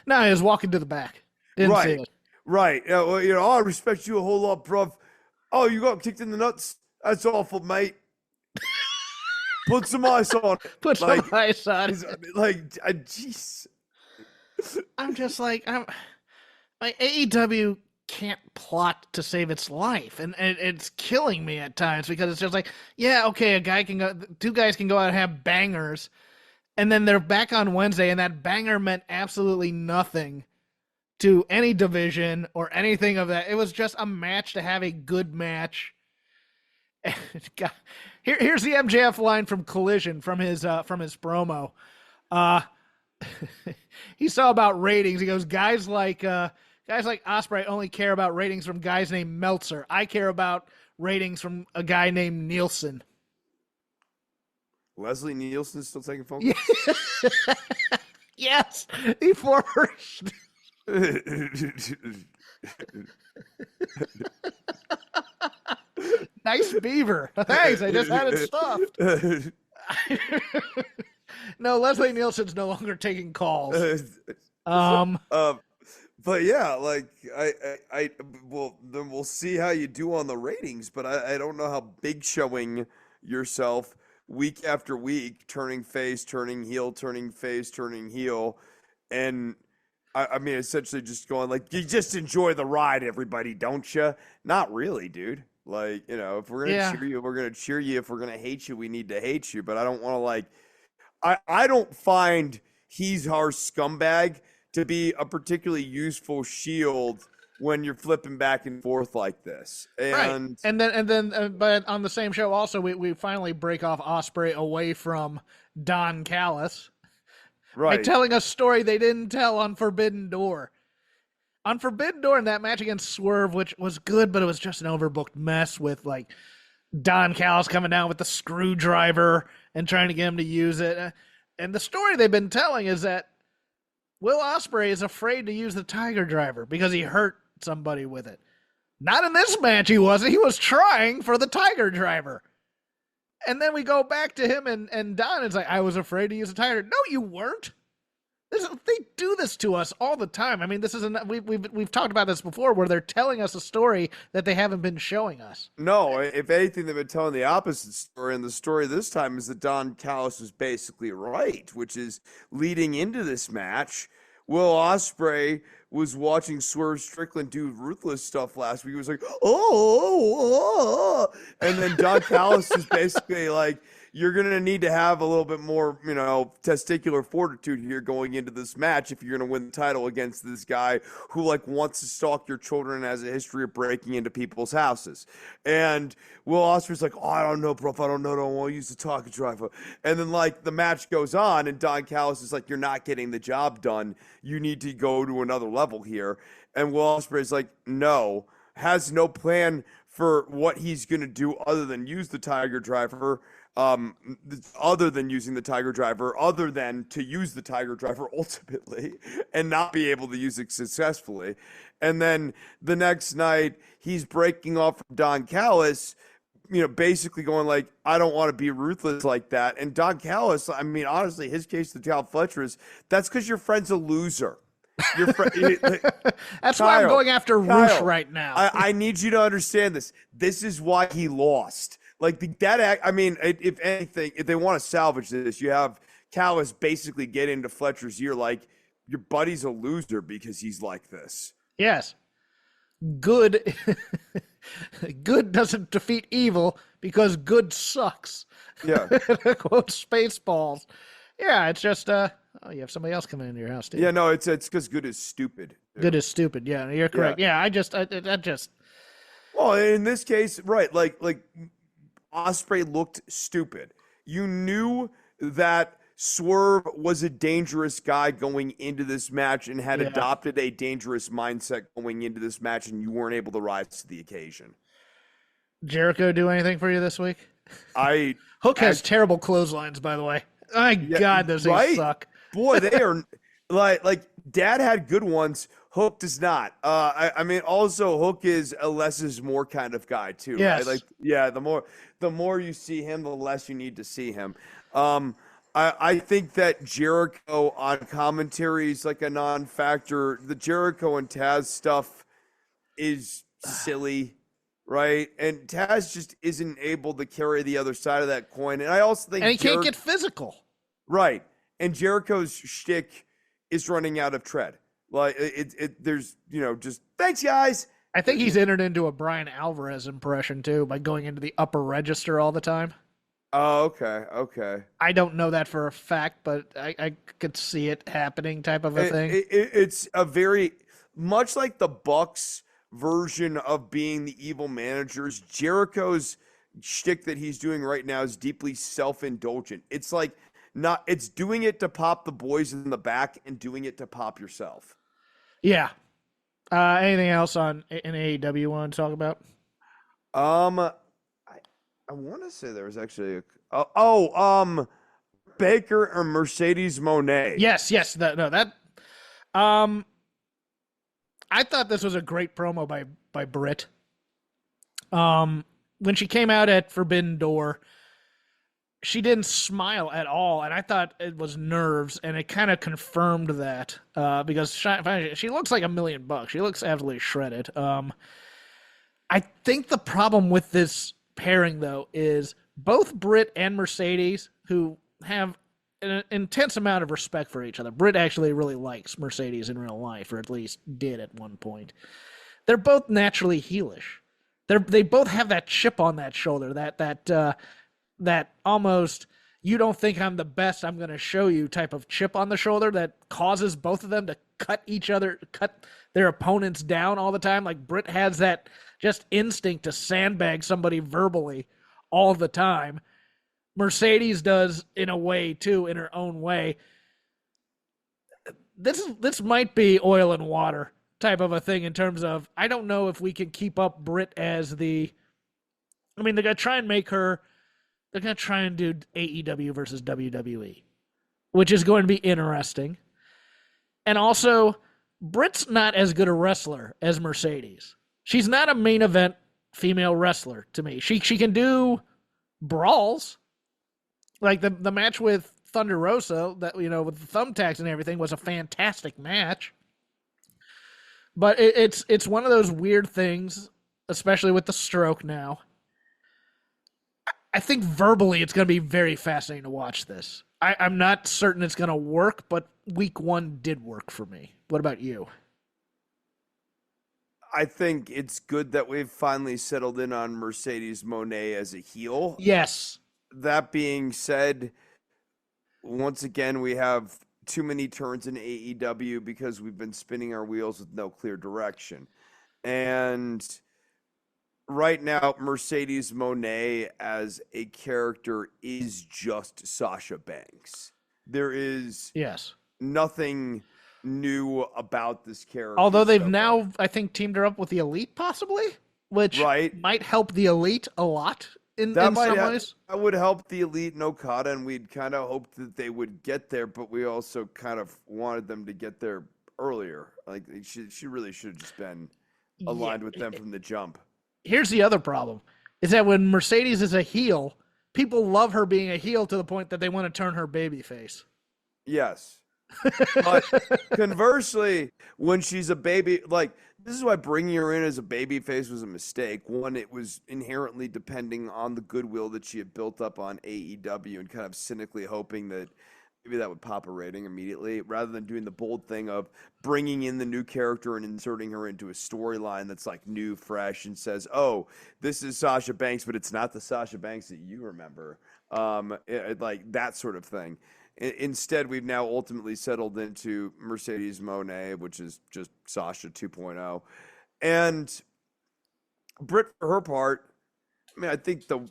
Speaker 5: No, he was walking to the back. Didn't see it.
Speaker 6: Right. I respect you a whole lot, bruv. Oh, you got kicked in the nuts? That's awful, mate. Put some ice on it.
Speaker 5: Put some ice on it.
Speaker 6: Jeez.
Speaker 5: I'm just AEW can't plot to save its life, and it's killing me at times, because it's just like, yeah, okay, two guys can go out and have bangers, and then they're back on Wednesday, and that banger meant absolutely nothing to any division or anything of that. It was just a match to have a good match. Here's the MJF line from Collision from his promo. He saw about ratings. He goes, guys like Ospreay only care about ratings from guys named Meltzer. I care about ratings from a guy named Nielsen.
Speaker 6: Leslie Nielsen's still taking phone calls?
Speaker 5: Yes, he forced. Nice beaver. Thanks, I just had it stuffed. No, Leslie Nielsen's no longer taking calls.
Speaker 6: But yeah, then we'll see how you do on the ratings, but I don't know how big showing yourself week after week, turning face, turning heel, turning face, turning heel, and I mean, essentially just going like, you just enjoy the ride, everybody, don't you? Not really, dude. Like, if we're gonna cheer you, we're gonna cheer you. If we're gonna hate you, we need to hate you. But I don't want to like, I don't find he's our scumbag to be a particularly useful shield when you're flipping back and forth like this. And
Speaker 5: but on the same show also, we finally break off Ospreay away from Don Callis.
Speaker 6: Right.
Speaker 5: By telling a story they didn't tell on Forbidden Door. On Forbidden Door in that match against Swerve, which was good, but it was just an overbooked mess with like Don Callis coming down with the screwdriver and trying to get him to use it. And the story they've been telling is that Will Ospreay is afraid to use the Tiger Driver because he hurt somebody with it. Not in this match he wasn't. He was trying for the Tiger Driver. And then we go back to him and Don. It's like, I was afraid to use a Tiger. No, you weren't. They do this to us all the time. I mean, this is we've talked about this before, where they're telling us a story that they haven't been showing us.
Speaker 6: No, if anything, they've been telling the opposite story. And the story this time is that Don Callis was basically right, which is leading into this match. Will Ospreay was watching Swerve Strickland do ruthless stuff last week. He was like, oh. And then Don Callis is basically like, you're going to need to have a little bit more, testicular fortitude here going into this match if you're going to win the title against this guy who like wants to stalk your children and has a history of breaking into people's houses. And Will Ospreay's like, oh, I don't know, bro. I don't want to use the Tiger Driver. And then like the match goes on and Don Callis is like, you're not getting the job done. You need to go to another level here. And Will Ospreay's like, no, has no plan for what he's going to do other than use the Tiger Driver. Other than using the Tiger Driver, other than to use the Tiger Driver ultimately and not be able to use it successfully. And then the next night he's breaking off from Don Callis, basically going like, I don't want to be ruthless like that. And Don Callis, I mean, honestly, his case to Cal Fletcher is, that's because your friend's a loser.
Speaker 5: That's why I'm going after Roosh right now.
Speaker 6: I need you to understand this. This is why he lost. Like if anything, if they want to salvage this, you have Callis basically get into Fletcher's ear like, your buddy's a loser because he's like this.
Speaker 5: Yes. Good doesn't defeat evil because good sucks.
Speaker 6: Yeah.
Speaker 5: Quote Spaceballs. Yeah, it's just you have somebody else coming into your house, too.
Speaker 6: Yeah, no, it's because good is stupid.
Speaker 5: Good is stupid. Yeah, you're correct. Yeah, I just
Speaker 6: well, in this case, right, like Ospreay looked stupid. You knew that Swerve was a dangerous guy going into this match and had adopted a dangerous mindset going into this match, and you weren't able to rise to the occasion.
Speaker 5: Jericho do anything for you this week? Hook has terrible clotheslines, by the way. My God, those things suck.
Speaker 6: Boy, they are like Dad had good ones. Hook does not. I mean, also Hook is a less is more kind of guy too.
Speaker 5: Yes.
Speaker 6: Right? Like, the more you see him, the less you need to see him. I think that Jericho on commentary is like a non-factor. The Jericho and Taz stuff is silly, right? And Taz just isn't able to carry the other side of that coin. And I also think,
Speaker 5: and he can't get physical,
Speaker 6: right? And Jericho's shtick is running out of tread. Like there's just thanks guys.
Speaker 5: I think he's entered into a Brian Alvarez impression too by going into the upper register all the time.
Speaker 6: Oh, okay.
Speaker 5: I don't know that for a fact, but I could see it happening type of a thing.
Speaker 6: It's a very much like the Bucks version of being the evil managers. Jericho's shtick that he's doing right now is deeply self-indulgent. It's like it's doing it to pop the boys in the back and doing it to pop yourself.
Speaker 5: Yeah. Anything else in AEW you want to talk about?
Speaker 6: I want to say there was actually Baker or Mercedes Moné.
Speaker 5: Yes. I thought this was a great promo by Britt. When she came out at Forbidden Door, she didn't smile at all, and I thought it was nerves, and it kind of confirmed that because she looks like $1,000,000. She looks absolutely shredded. I think the problem with this pairing, though, is both Britt and Mercedes, who have an intense amount of respect for each other. Britt actually really likes Mercedes in real life, or at least did at one point. They're both naturally heelish. They both have that chip on that shoulder, that almost you don't think I'm the best, I'm going to show you type of chip on the shoulder that causes both of them to cut their opponents down all the time. Like Britt has that just instinct to sandbag somebody verbally all the time. Mercedes does in a way too, in her own way. This might be oil and water type of a thing in terms of, I don't know if we can keep up Britt as they're going to try and make her, they're going to try and do AEW versus WWE, which is going to be interesting. And also, Britt's not as good a wrestler as Mercedes. She's not a main event female wrestler to me. She can do brawls. Like the match with Thunder Rosa, that, with the thumbtacks and everything, was a fantastic match. But it's one of those weird things, especially with the stroke now. I think verbally it's going to be very fascinating to watch this. I'm not certain it's going to work, but week 1 did work for me. What about you?
Speaker 6: I think it's good that we've finally settled in on Mercedes Moné as a heel.
Speaker 5: Yes.
Speaker 6: That being said, once again, we have too many turns in AEW because we've been spinning our wheels with no clear direction. And right now, Mercedes Moné as a character is just Sasha Banks. There is nothing new about this character.
Speaker 5: Although they've now, I think, teamed her up with the Elite, possibly, which might help the Elite a lot in some ways.
Speaker 6: That would help the Elite and Okada, and we'd kind of hoped that they would get there, but we also kind of wanted them to get there earlier. Like, she really should have just been aligned with them from the jump.
Speaker 5: Here's the other problem, is that when Mercedes is a heel, people love her being a heel to the point that they want to turn her babyface.
Speaker 6: Yes. But conversely, when she's a baby, like, this is why bringing her in as a babyface was a mistake. One, it was inherently depending on the goodwill that she had built up on AEW and kind of cynically hoping that maybe that would pop a rating immediately, rather than doing the bold thing of bringing in the new character and inserting her into a storyline that's like new, fresh, and says, oh, this is Sasha Banks, but it's not the Sasha Banks that you remember. Like that sort of thing. Instead, we've now ultimately settled into Mercedes Moné, which is just Sasha 2.0. And Britt, for her part, I think the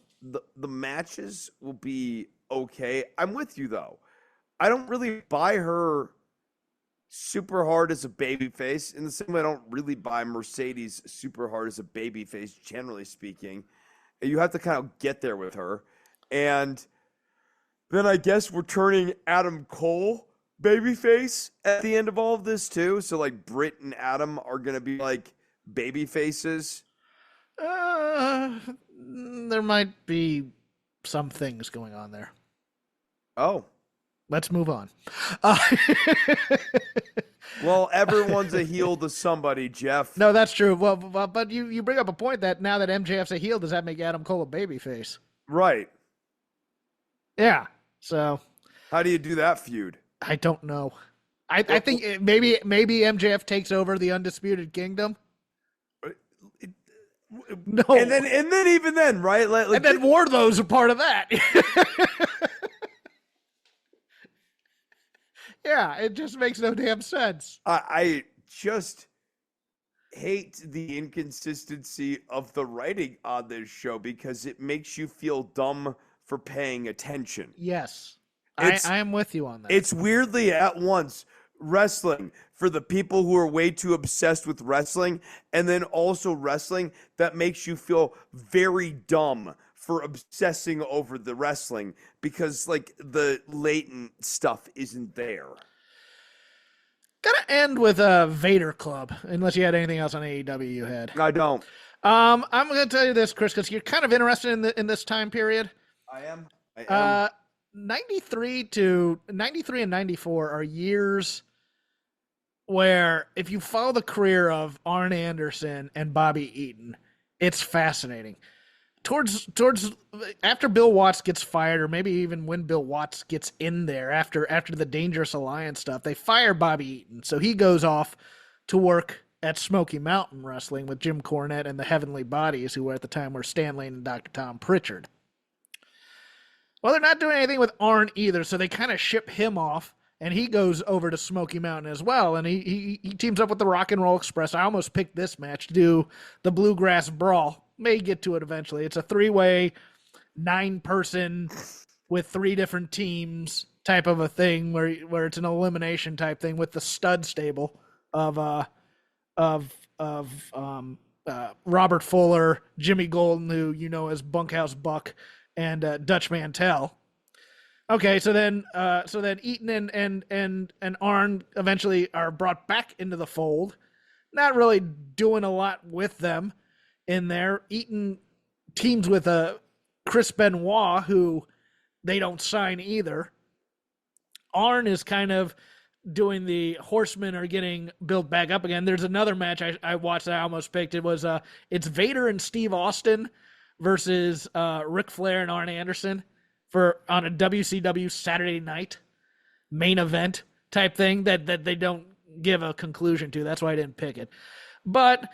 Speaker 6: matches will be okay. I'm with you, though. I don't really buy her super hard as a babyface in the same way I don't really buy Mercedes super hard as a babyface, generally speaking. You have to kind of get there with her. And then I guess we're turning Adam Cole babyface at the end of all of this too. So like Britt and Adam are going to be like baby faces.
Speaker 5: There might be some things going on there.
Speaker 6: Oh.
Speaker 5: Let's move on.
Speaker 6: Well, everyone's a heel to somebody, Jeff.
Speaker 5: No, that's true. Well, but you bring up a point that now that MJF's a heel, does that make Adam Cole a babyface?
Speaker 6: Right.
Speaker 5: Yeah. So
Speaker 6: how do you do that feud?
Speaker 5: I don't know. I think maybe MJF takes over the Undisputed Kingdom. No.
Speaker 6: And then even then, right? Like,
Speaker 5: and then Wardlow's a part of that. Yeah, it just makes no damn sense.
Speaker 6: I just hate the inconsistency of the writing on this show because it makes you feel dumb for paying attention.
Speaker 5: Yes, I am with you on that.
Speaker 6: It's weirdly at once wrestling for the people who are way too obsessed with wrestling, and then also wrestling that makes you feel very dumb for obsessing over the wrestling because like the latent stuff isn't there.
Speaker 5: Gotta end with Vader Club, unless you had anything else on AEW you had.
Speaker 6: I don't.
Speaker 5: I'm gonna tell you this, Chris, because you're kind of interested in this time period.
Speaker 6: I am.
Speaker 5: 93 and 94 are years where if you follow the career of Arn Anderson and Bobby Eaton, it's fascinating. towards after Bill Watts gets fired, or maybe even when Bill Watts gets in there after the Dangerous Alliance stuff, they fire Bobby Eaton. So he goes off to work at Smoky Mountain Wrestling with Jim Cornette and the Heavenly Bodies, who were at the time were Stan Lane and Dr. Tom Pritchard. Well, they're not doing anything with Arn either, so they kind of ship him off, and he goes over to Smoky Mountain as well, and he teams up with the Rock and Roll Express. I almost picked this match to do the Bluegrass Brawl. May get to it eventually. It's a 3-way, 9-person with 3 different teams type of a thing where it's an elimination type thing with the stud stable of Robert Fuller, Jimmy Golden, who you know as Bunkhouse Buck, and Dutch Mantell. Okay, so then Eaton and Arn eventually are brought back into the fold. Not really doing a lot with them in there. Eaton teams with Chris Benoit, who they don't sign either. Arn is kind of doing the Horsemen are getting built back up again. There's another match I watched that I almost picked. It was it's Vader and Steve Austin versus Ric Flair and Arn Anderson on a WCW Saturday night main event type thing that they don't give a conclusion to. That's why I didn't pick it. But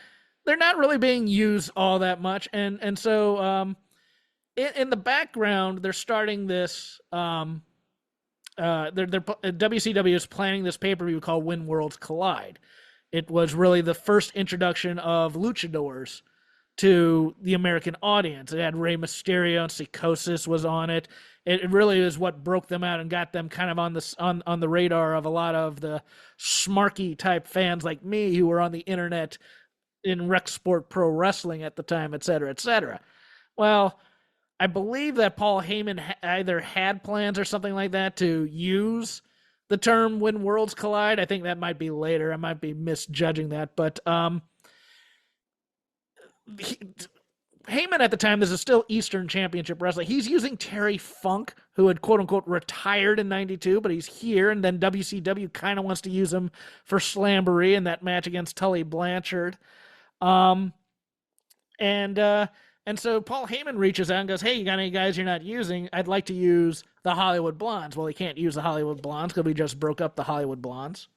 Speaker 5: they're not really being used all that much. And so in the background, they're starting this WCW is planning this pay-per-view called When Worlds Collide. It was really the first introduction of luchadors to the American audience. It had Rey Mysterio and Psychosis was on it. It really is what broke them out and got them kind of on the radar of a lot of the smarky type fans like me who were on the internet in rec sport pro wrestling at the time, et cetera, et cetera. Well, I believe that Paul Heyman either had plans or something like that to use the term When Worlds Collide. I think that might be later. I might be misjudging that, but Heyman at the time, this is still Eastern Championship Wrestling. He's using Terry Funk, who had quote-unquote retired in 92, but he's here, and then WCW kind of wants to use him for Slamboree in that match against Tully Blanchard. And so Paul Heyman reaches out and goes, hey, you got any guys you're not using? I'd like to use the Hollywood Blondes. Well, he can't use the Hollywood Blondes because we just broke up the Hollywood Blondes.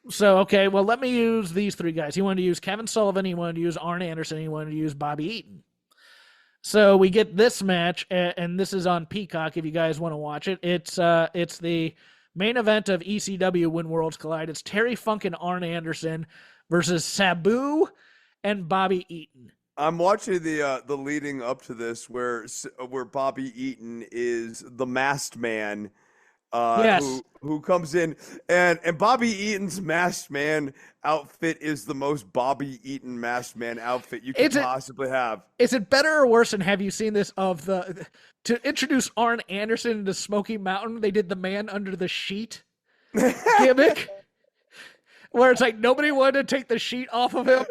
Speaker 5: So, okay, well, let me use these 3 guys. He wanted to use Kevin Sullivan, he wanted to use Arn Anderson, he wanted to use Bobby Eaton. So we get this match, and this is on Peacock if you guys want to watch it. It's the main event of ECW When Worlds Collide. It's Terry Funk and Arn Anderson versus Sabu and Bobby Eaton.
Speaker 6: I'm watching the leading up to this where Bobby Eaton is the masked man.
Speaker 5: Yes.
Speaker 6: Who comes in and Bobby Eaton's masked man outfit is the most Bobby Eaton masked man outfit you could possibly have.
Speaker 5: Is it better or worse? And have you seen this to introduce Arn Anderson into Smoky Mountain? They did the man under the sheet gimmick where it's like nobody wanted to take the sheet off of him.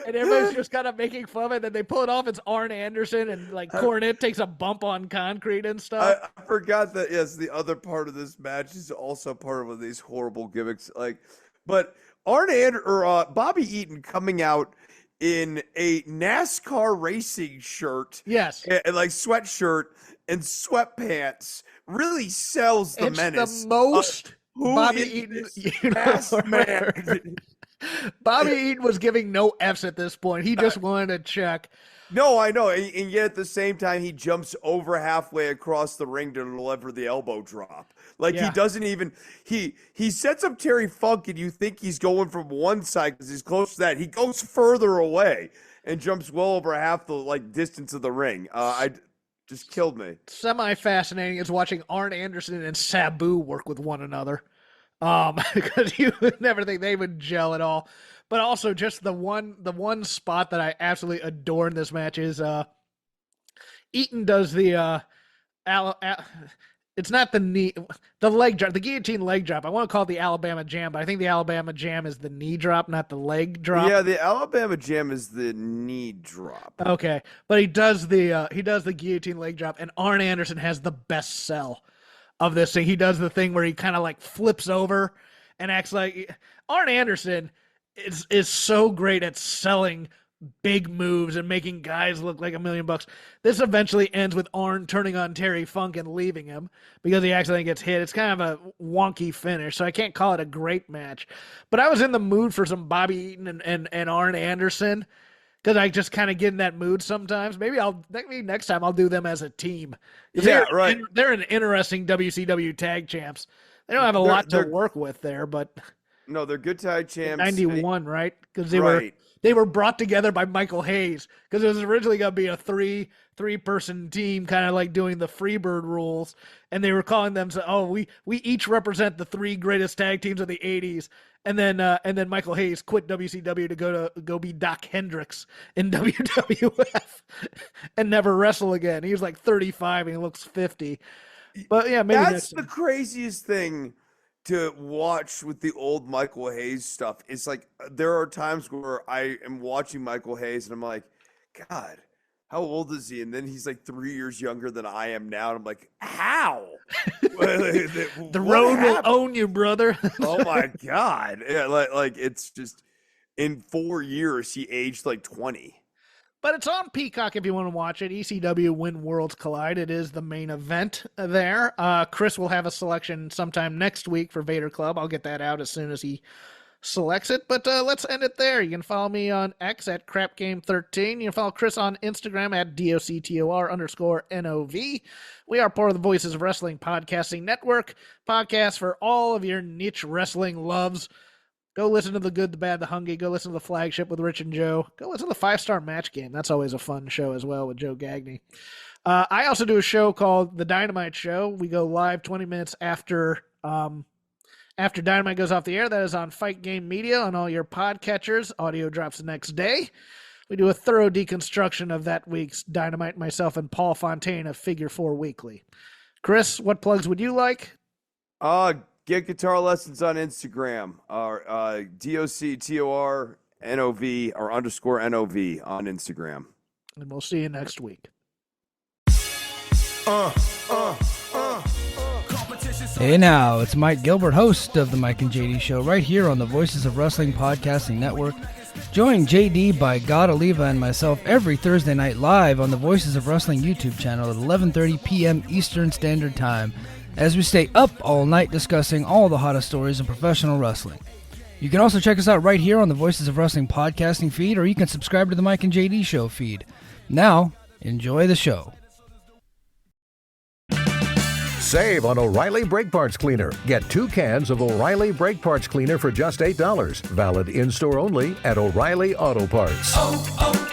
Speaker 5: And everybody's just kind of making fun of it. Then they pull it off. It's Arn Anderson, and like Cornette takes a bump on concrete and stuff.
Speaker 6: I forgot that. Yes, the other part of this match is also part of one of these horrible gimmicks. But Bobby Eaton coming out in a NASCAR racing shirt,
Speaker 5: yes,
Speaker 6: and like sweatshirt and sweatpants, really sells the menace.
Speaker 5: The most Bobby Eaton masked man. Bobby Eaton was giving no F's at this point. He just wanted to check.
Speaker 6: No, I know. And yet at the same time, he jumps over halfway across the ring to deliver the elbow drop. He doesn't even, he sets up Terry Funk and you think he's going from one side because he's close to that. He goes further away and jumps well over half the distance of the ring. I just killed me.
Speaker 5: Semi-fascinating is watching Arn Anderson and Sabu work with one another. Because you would never think they would gel at all. But also just the one spot that I absolutely adore in this match is Eaton does the it's not the knee, the leg drop, the guillotine leg drop. I want to call it the Alabama Jam, but I think the Alabama Jam is the knee drop, not the leg drop.
Speaker 6: Yeah, the Alabama Jam is the knee drop.
Speaker 5: Okay, but he does the guillotine leg drop, and Arn Anderson has the best sell of this thing. He does the thing where he kind of flips over and acts like Arn Anderson is so great at selling big moves and making guys look like $1 million. This eventually ends with Arn turning on Terry Funk and leaving him because he accidentally gets hit. It's kind of a wonky finish, so I can't call it a great match. But I was in the mood for some Bobby Eaton and Arn Anderson because I just kind of get in that mood sometimes. Maybe next time I'll do them as a team.
Speaker 6: Right.
Speaker 5: They're an interesting WCW tag champs. They don't have a lot to work with there, but
Speaker 6: no, they're good tag champs.
Speaker 5: 91, right? Because they were brought together by Michael Hayes because it was originally going to be a three-person team, kind of like doing the Freebird rules, and they were calling them, we each represent the 3 greatest tag teams of the 80s, and then Michael Hayes quit WCW to go be Doc Hendricks in WWF and never wrestle again. He was like 35 and he looks 50. But yeah, maybe
Speaker 6: that's the craziest thing to watch with the old Michael Hayes stuff. It's like there are times where I am watching Michael Hayes and I'm like, God, how old is he? And then he's like 3 years younger than I am now. And I'm like, how?
Speaker 5: The road will own you, brother.
Speaker 6: Oh my God. Yeah, like it's just in 4 years he aged like 20.
Speaker 5: But it's on Peacock if you want to watch it. ECW When Worlds Collide. It is the main event there. Chris will have a selection sometime next week for Vader Club. I'll get that out as soon as he selects it. But let's end it there. You can follow me on X at CrapGame13. You can follow Chris on Instagram at DOCTOR_NOV. We are part of the Voices of Wrestling Podcasting Network. Podcast for all of your niche wrestling loves. Go listen to The Good, The Bad, The Hungry. Go listen to The Flagship with Rich and Joe. Go listen to the 5-Star Match Game. That's always a fun show as well with Joe Gagney. I also do a show called The Dynamite Show. We go live 20 minutes after Dynamite goes off the air. That is on Fight Game Media on all your podcatchers. Audio drops the next day. We do a thorough deconstruction of that week's Dynamite, myself and Paul Fontaine of Figure 4 Weekly. Chris, what plugs would you like?
Speaker 6: Get guitar lessons on Instagram, or DOCTORNOV or _NOV on Instagram.
Speaker 5: And we'll see you next week.
Speaker 8: Hey now, it's Mike Gilbert, host of the Mike and JD Show, right here on the Voices of Wrestling Podcasting Network. Join JD by God Oliva and myself every Thursday night live on the Voices of Wrestling YouTube channel at 11:30 p.m. Eastern Standard Time, as we stay up all night discussing all the hottest stories in professional wrestling. You can also check us out right here on the Voices of Wrestling podcasting feed, or you can subscribe to the Mike and JD Show feed. Now, enjoy the show.
Speaker 2: Save on O'Reilly Brake Parts Cleaner. Get 2 cans of O'Reilly Brake Parts Cleaner for just $8. Valid in-store only at O'Reilly Auto Parts.
Speaker 3: Oh, oh,